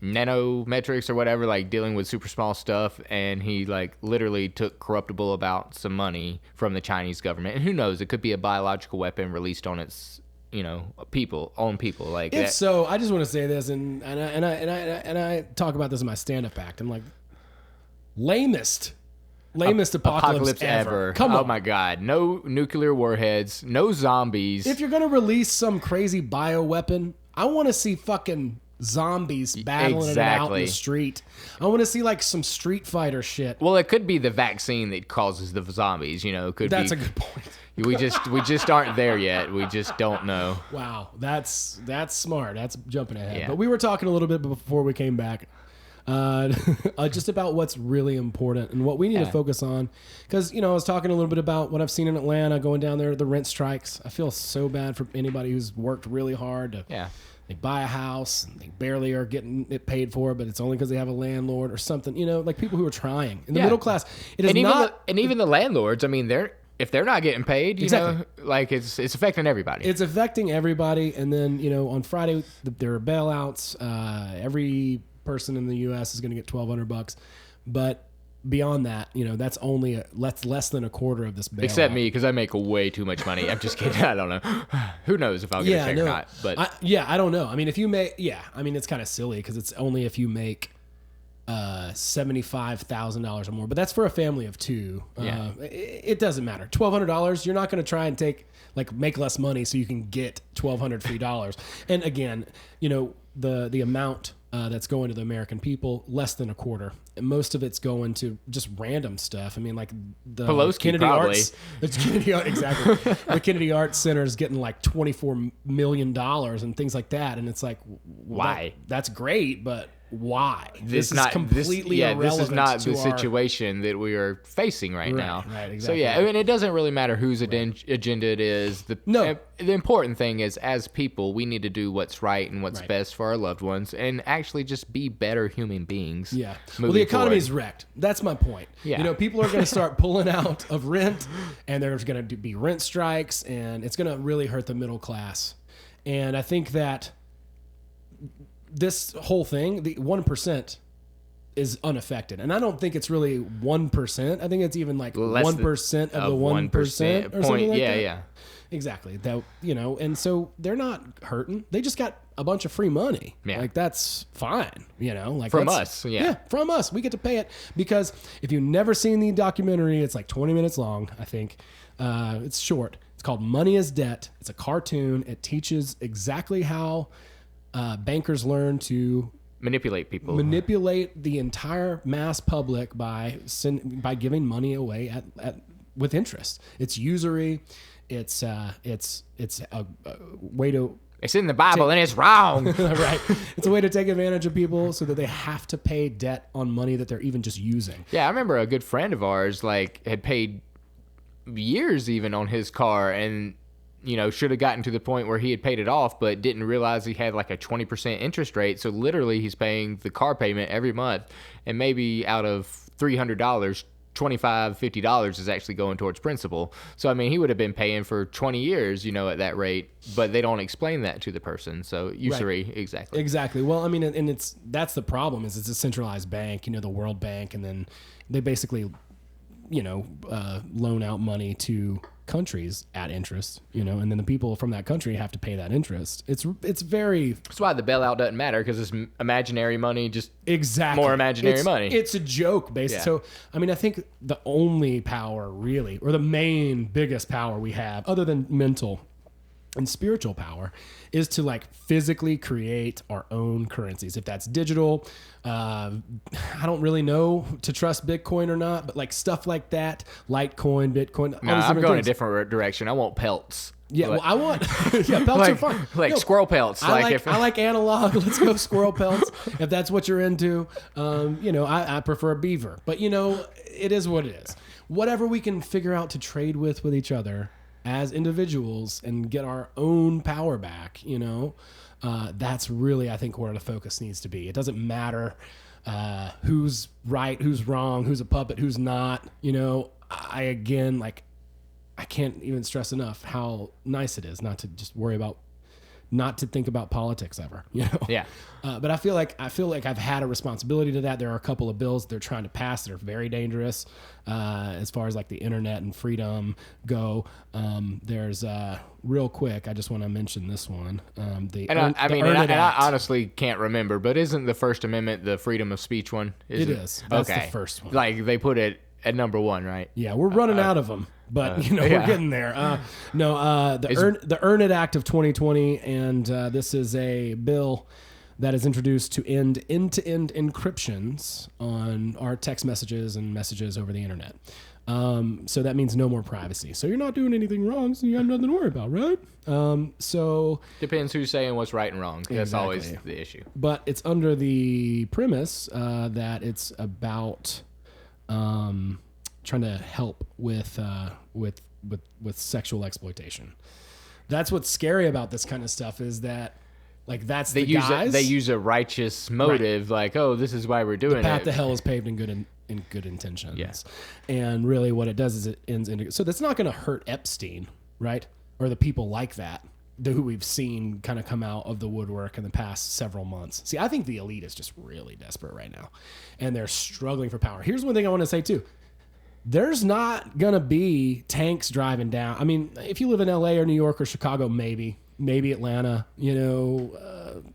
nanometrics or whatever, like dealing with super small stuff, and he like literally took corruptible about some money from the Chinese government, and who knows, it could be a biological weapon released on its, you know, people like if that. So I just want to say this, and I talk about this in my stand-up act. I'm like, lamest apocalypse ever. Come on. Oh my God. No nuclear warheads, no zombies. If you're gonna release some crazy bioweapon, I want to see fucking zombies battling it out in the street. I want to see like some Street Fighter shit. Well, it could be the vaccine that causes the zombies, you know. That's a good point. we just aren't there yet. We just don't know. Wow, that's smart. That's jumping ahead. Yeah. But we were talking a little bit before we came back, just about what's really important and what we need to focus on. Because, you know, I was talking a little bit about what I've seen in Atlanta, going down there, the rent strikes. I feel so bad for anybody who's worked really hard to. Yeah. They buy a house, and they barely are getting it paid for, but it's only because they have a landlord or something. You know, like people who are trying in the middle class. Even the landlords. I mean, if they're not getting paid, you know, like it's affecting everybody. It's affecting everybody. And then, you know, on Friday, there are bailouts. Every person in the U.S. is going to get $1,200. But beyond that, you know, that's only less than a quarter of this bailout. Except me, because I make way too much money. I'm just kidding. I don't know. Who knows if I'll get a check or not. But I don't know. I mean, if you make, I mean, it's kind of silly because it's only if you make $75,000 or more, but that's for a family of two. It doesn't matter. $1,200. You're not going to try and make less money so you can get $1,200 free dollars. And again, you know, the amount that's going to the American people, less than a quarter. And most of it's going to just random stuff. I mean, like the Pelosi Kennedy probably. Arts, exactly. The Kennedy Arts Center is getting like $24 million and things like that. And it's like, why? That's great, but why? This is completely irrelevant. This is not the situation that we are facing right now. Right, exactly. So yeah, I mean, it doesn't really matter whose agenda it is. The important thing is, as people, we need to do what's right and what's best for our loved ones, and actually just be better human beings. Yeah. Well, the economy is wrecked. That's my point. Yeah. You know, people are going to start pulling out of rent, and there's going to be rent strikes, and it's going to really hurt the middle class. And I think that this whole thing, the 1% is unaffected. And I don't think it's really 1%. I think it's even like 1% of the 1% or something like that. Yeah. Exactly. That, you know, and so they're not hurting. They just got a bunch of free money. Yeah. Like that's fine, you know, like from us. Yeah, from us. We get to pay it because if you've never seen the documentary, it's like 20 minutes long, I think. It's short. It's called Money is Debt. It's a cartoon. It teaches exactly how bankers learn to manipulate people, manipulate the entire mass public by giving money away with interest. It's usury. It's a way to. It's in the Bible and it's wrong. Right. It's a way to take advantage of people so that they have to pay debt on money that they're even just using. Yeah, I remember a good friend of ours had paid years even on his car and, you know, should have gotten to the point where he had paid it off, but didn't realize he had like a 20% interest rate. So literally he's paying the car payment every month, and maybe out of $300, $25, $50 is actually going towards principal. So, I mean, he would have been paying for 20 years, you know, at that rate, but they don't explain that to the person. So USury, right. Exactly. Well, I mean, and that's the problem is it's a centralized bank, you know, the World Bank, and then they basically, you know, loan out money to countries at interest, you know, and then the people from that country have to pay that interest. It's very. That's why the bailout doesn't matter, because it's imaginary money, just more imaginary money. It's a joke, basically. Yeah. So, I mean, I think the only power really, or the main biggest power we have, other than mental and spiritual power, is to like physically create our own currencies. If that's digital, I don't really know to trust Bitcoin or not, but like stuff like that, Litecoin, Bitcoin. No, I'm going a different direction. I want pelts. Yeah, well, I want pelts are fun. Like squirrel pelts. I like analog. Let's go squirrel pelts if that's what you're into. You know, I prefer beaver, but you know, it is what it is. Whatever we can figure out to trade with each other as individuals and get our own power back, you know, that's really, I think, where the focus needs to be. It doesn't matter who's right, who's wrong, who's a puppet, who's not. You know, I can't even stress enough how nice it is not to just not to think about politics ever, you know? Yeah. But I feel like I've had a responsibility to that. There are a couple of bills they're trying to pass that are very dangerous as far as like the internet and freedom go. There's real quick, I just want to mention this one. I honestly can't remember, but isn't the First Amendment the freedom of speech one? It is. That's the first one. Like they put it at number one, right? Yeah, we're running out of them. But, you know, we're getting there. The Earn It Act of 2020, and this is a bill that is introduced to end end-to-end encryptions on our text messages and messages over the internet. So that means no more privacy. So you're not doing anything wrong, so you have nothing to worry about, right? So depends who's saying what's right and wrong. That's always the issue. But it's under the premise that it's about trying to help with sexual exploitation. That's what's scary about this kind of stuff is that, like, they use a righteous motive, right. Like, oh, this is why we're doing it. The path to hell is paved in good in good intentions. Yes. And really what it does is it ends in... So that's not going to hurt Epstein, right? Or the people like that, who we've seen kind of come out of the woodwork in the past several months. See, I think the elite is just really desperate right now. And they're struggling for power. Here's one thing I want to say, too. There's not going to be tanks driving down. I mean, if you live in LA or New York or Chicago, maybe Atlanta,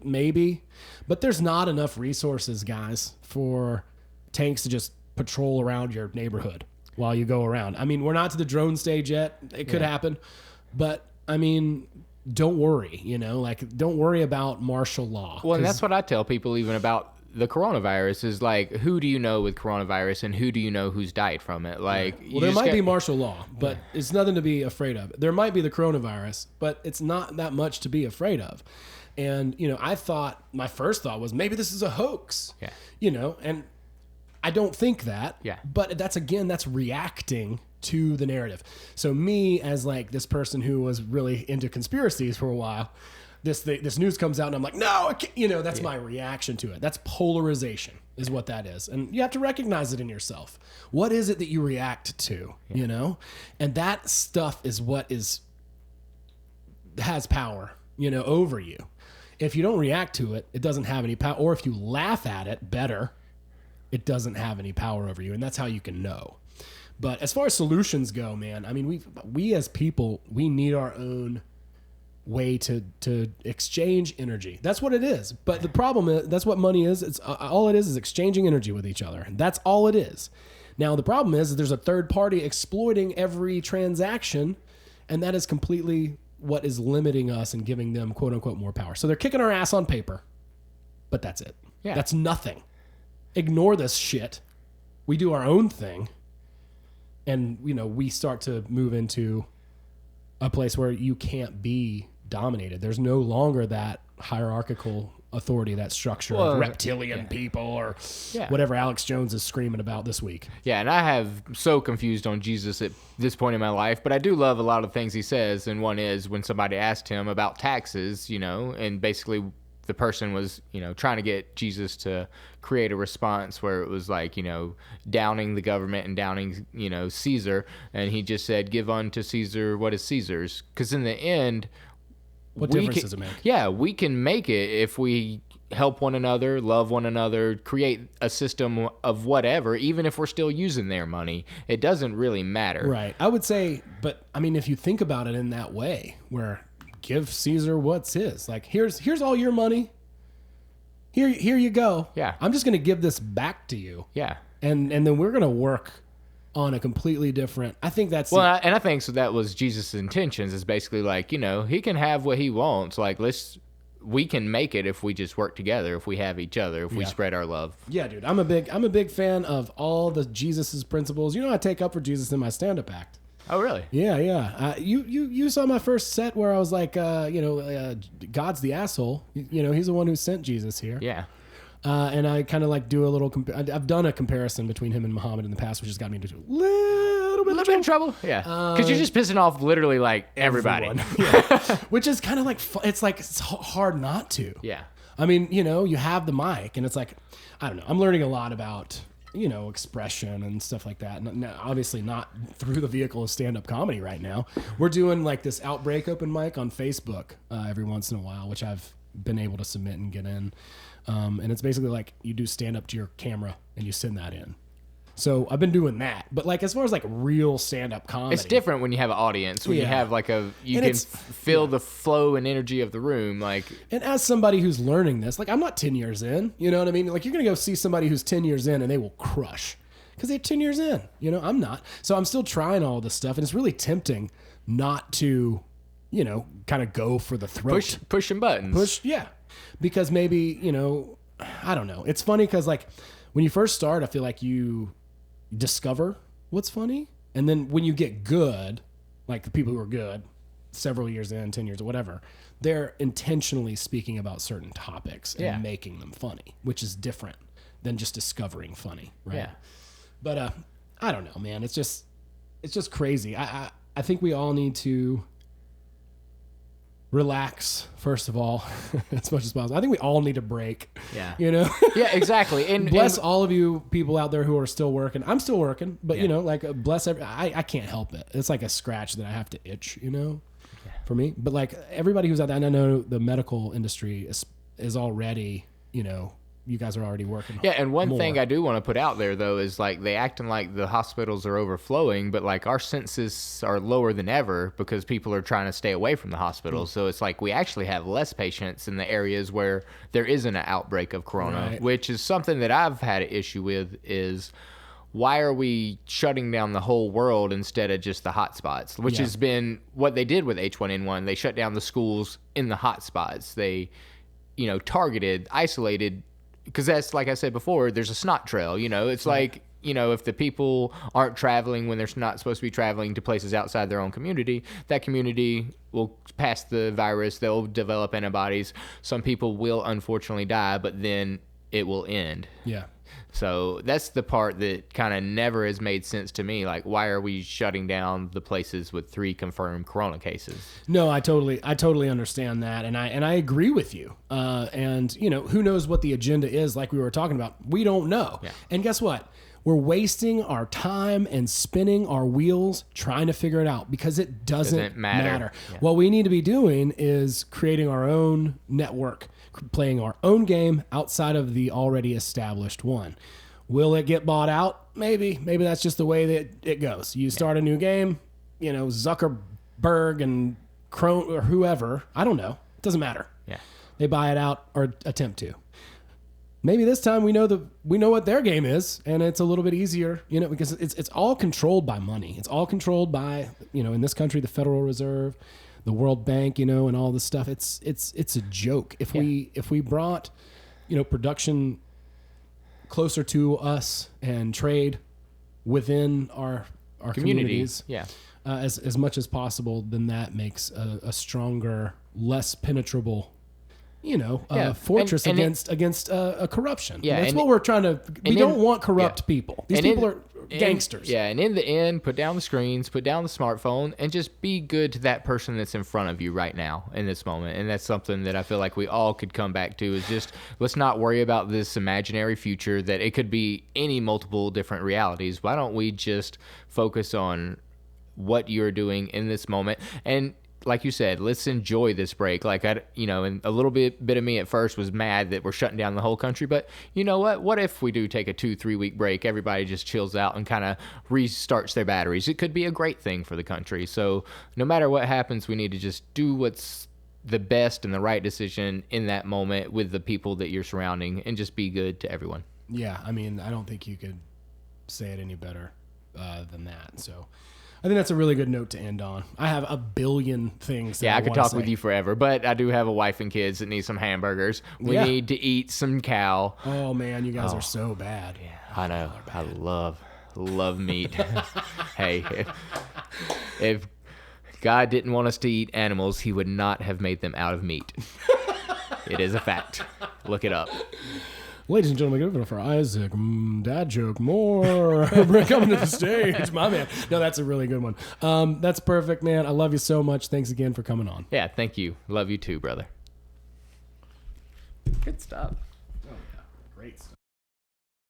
maybe. But there's not enough resources, guys, for tanks to just patrol around your neighborhood while you go around. I mean, we're not to the drone stage yet. It could happen. But, I mean, don't worry, don't worry about martial law. Well, and that's what I tell people even about the coronavirus is like, who do you know with coronavirus and who do you know who's died from it? Like, well, there might be martial law, but it's nothing to be afraid of. There might be the coronavirus, but it's not that much to be afraid of. And, I thought, my first thought was maybe this is a hoax, and I don't think that, but that's reacting to the narrative. So me as like this person who was really into conspiracies for a while, this news comes out and I'm like, no, I can't, that's my reaction to it. That's polarization is what that is. And you have to recognize it in yourself. What is it that you react to, And that stuff is what has power, over you. If you don't react to it, it doesn't have any power. Or if you laugh at it, better, it doesn't have any power over you. And that's how you can know. But as far as solutions go, man, I mean, we as people, we need our own way to exchange energy. That's what it is. But the problem is, that's what money is. It's all it is exchanging energy with each other. That's all it is. Now, the problem is there's a third party exploiting every transaction, and that is completely what is limiting us and giving them, quote unquote, more power. So they're kicking our ass on paper, but that's it. Yeah. That's nothing. Ignore this shit. We do our own thing. And, we start to move into a place where you can't be dominated. There's no longer that hierarchical authority, that structure of reptilian people or whatever Alex Jones is screaming about this week. Yeah, and I have so confused on Jesus at this point in my life, but I do love a lot of things he says. And one is when somebody asked him about taxes, and basically the person was, trying to get Jesus to create a response where it was like, downing the government and downing, Caesar. And he just said, give unto Caesar what is Caesar's. Because in the end, what difference does it make? Yeah, we can make it if we help one another, love one another, create a system of whatever, even if we're still using their money. It doesn't really matter. Right. I would say, but I mean, if you think about it in that way, where give Caesar what's his. Like, here's all your money. Here you go. Yeah. I'm just going to give this back to you. Yeah. And then we're going to work on a completely different... I think that's... Well, and I think so that was Jesus' intentions, is basically like, he can have what he wants. Like, we can make it if we just work together, if we have each other, if we spread our love. Yeah, dude. I'm a big fan of all the Jesus' principles. I take up for Jesus in my stand-up act. Oh, really? Yeah. You saw my first set where I was like, God's the asshole. He's the one who sent Jesus here. Yeah. And I kind of like do a little... I've done a comparison between him and Muhammad in the past, which has got me into a little bit of trouble. Yeah. Because you're just pissing off literally like everybody. Yeah. Which is kind of like... It's hard not to. Yeah. I mean, you have the mic and it's like... I don't know. I'm learning a lot about... expression and stuff like that. And obviously not through the vehicle of stand-up comedy right now. We're doing like this Outbreak open mic on Facebook every once in a while, which I've been able to submit and get in. And it's basically like you do stand-up to your camera and you send that in. So I've been doing that. But like as far as like real stand-up comedy... It's different when you have an audience. When you have like you can feel the flow and energy of the room. Like, and as somebody who's learning this, like I'm not 10 years in. You know what I mean? Like you're going to go see somebody who's 10 years in and they will crush. Because they're 10 years in. I'm not. So I'm still trying all this stuff. And it's really tempting not to, kind of go for the throat. Pushing buttons. Yeah. Because maybe, I don't know. It's funny because like when you first start, I feel like you... discover what's funny, and then when you get good, like the people who are good several years in, 10 years or whatever, they're intentionally speaking about certain topics and making them funny, which is different than just discovering funny, right? Yeah. But I don't know, man. It's just crazy. I think we all need to relax, first of all, as much as possible. I think we all need a break. Yeah. You know? Yeah, exactly. And bless all of you people out there who are still working. I'm still working, but, Yeah. you know, like, bless I can't help it. It's like a scratch that I have to itch, you know, for me. But, like, everybody who's out there, and I know the medical industry is already, you know, you guys are already working. Yeah, and one more. thing I do want to put out there, though, is like they acting like the hospitals are overflowing, but like our census are lower than ever because people are trying to stay away from the hospitals. So it's like we actually have less patients in the areas where there isn't an outbreak of corona, Right. which is something that I've had an issue with is why are we shutting down the whole world instead of just the hot spots, which has been what they did with H1N1. They shut down the schools in the hot spots. They, you know, targeted, isolated, because that's, like I said before, there's a snot trail, you know. It's like, you know, if the people aren't traveling when they're not supposed to be traveling to places outside their own community, that community will pass the virus. They'll develop antibodies. Some people will unfortunately die, but then it will end. Yeah. So that's the part that kind of never has made sense to me. Like, why are we shutting down the places with 3 confirmed corona cases? No, I totally understand that, and I agree with you. And you know, who knows what the agenda is? Like we were talking about, we don't know. Yeah. And guess what? We're wasting our time and spinning our wheels trying to figure it out because it doesn't matter. Yeah. What we need to be doing is creating our own network, playing our own game outside of the already established one. Will it get bought out? Maybe that's just the way that it goes. You start a new game, you know, Zuckerberg and Chrome or whoever, I don't know. It doesn't matter. Yeah. They buy it out or attempt to. Maybe this time we know what their game is, and it's a little bit easier, you know, because it's all controlled by money. It's all controlled by, you know, in this country, the Federal Reserve, the World Bank, you know, and all this stuff. It's a joke. If we brought, you know, production closer to us and trade within our communities, as much as possible, then that makes a stronger, less penetrable, you know, fortress against a corruption. Yeah, that's what we're trying to. We don't want corrupt people. These people are gangsters. And in the end, put down the screens, put down the smartphone, and just be good to that person that's in front of you right now in this moment. And that's something that I feel like we all could come back to is just let's not worry about this imaginary future that it could be any multiple different realities. Why don't we just focus on what you're doing in this moment? And like you said, let's enjoy this break. Like, and a little bit of me at first was mad that we're shutting down the whole country. But you know what? What if we do take a 2-3 week break? Everybody just chills out and kind of restarts their batteries. It could be a great thing for the country. So no matter what happens, we need to just do what's the best and the right decision in that moment with the people that you're surrounding and just be good to everyone. Yeah, I mean, I don't think you could say it any better than that. So I think that's a really good note to end on. I have a billion things. I could talk with you forever, but I do have a wife and kids that need some hamburgers. We need to eat some cow. Oh man, you guys are so bad. Yeah, I know. I love meat. Hey, if God didn't want us to eat animals, he would not have made them out of meat. It is a fact. Look it up. Ladies and gentlemen, give it up for Isaac. Dad joke more. Coming to the stage, my man. No, that's a really good one. That's perfect, man. I love you so much. Thanks again for coming on. Yeah, thank you. Love you too, brother. Good stuff. Oh, yeah. Great stuff.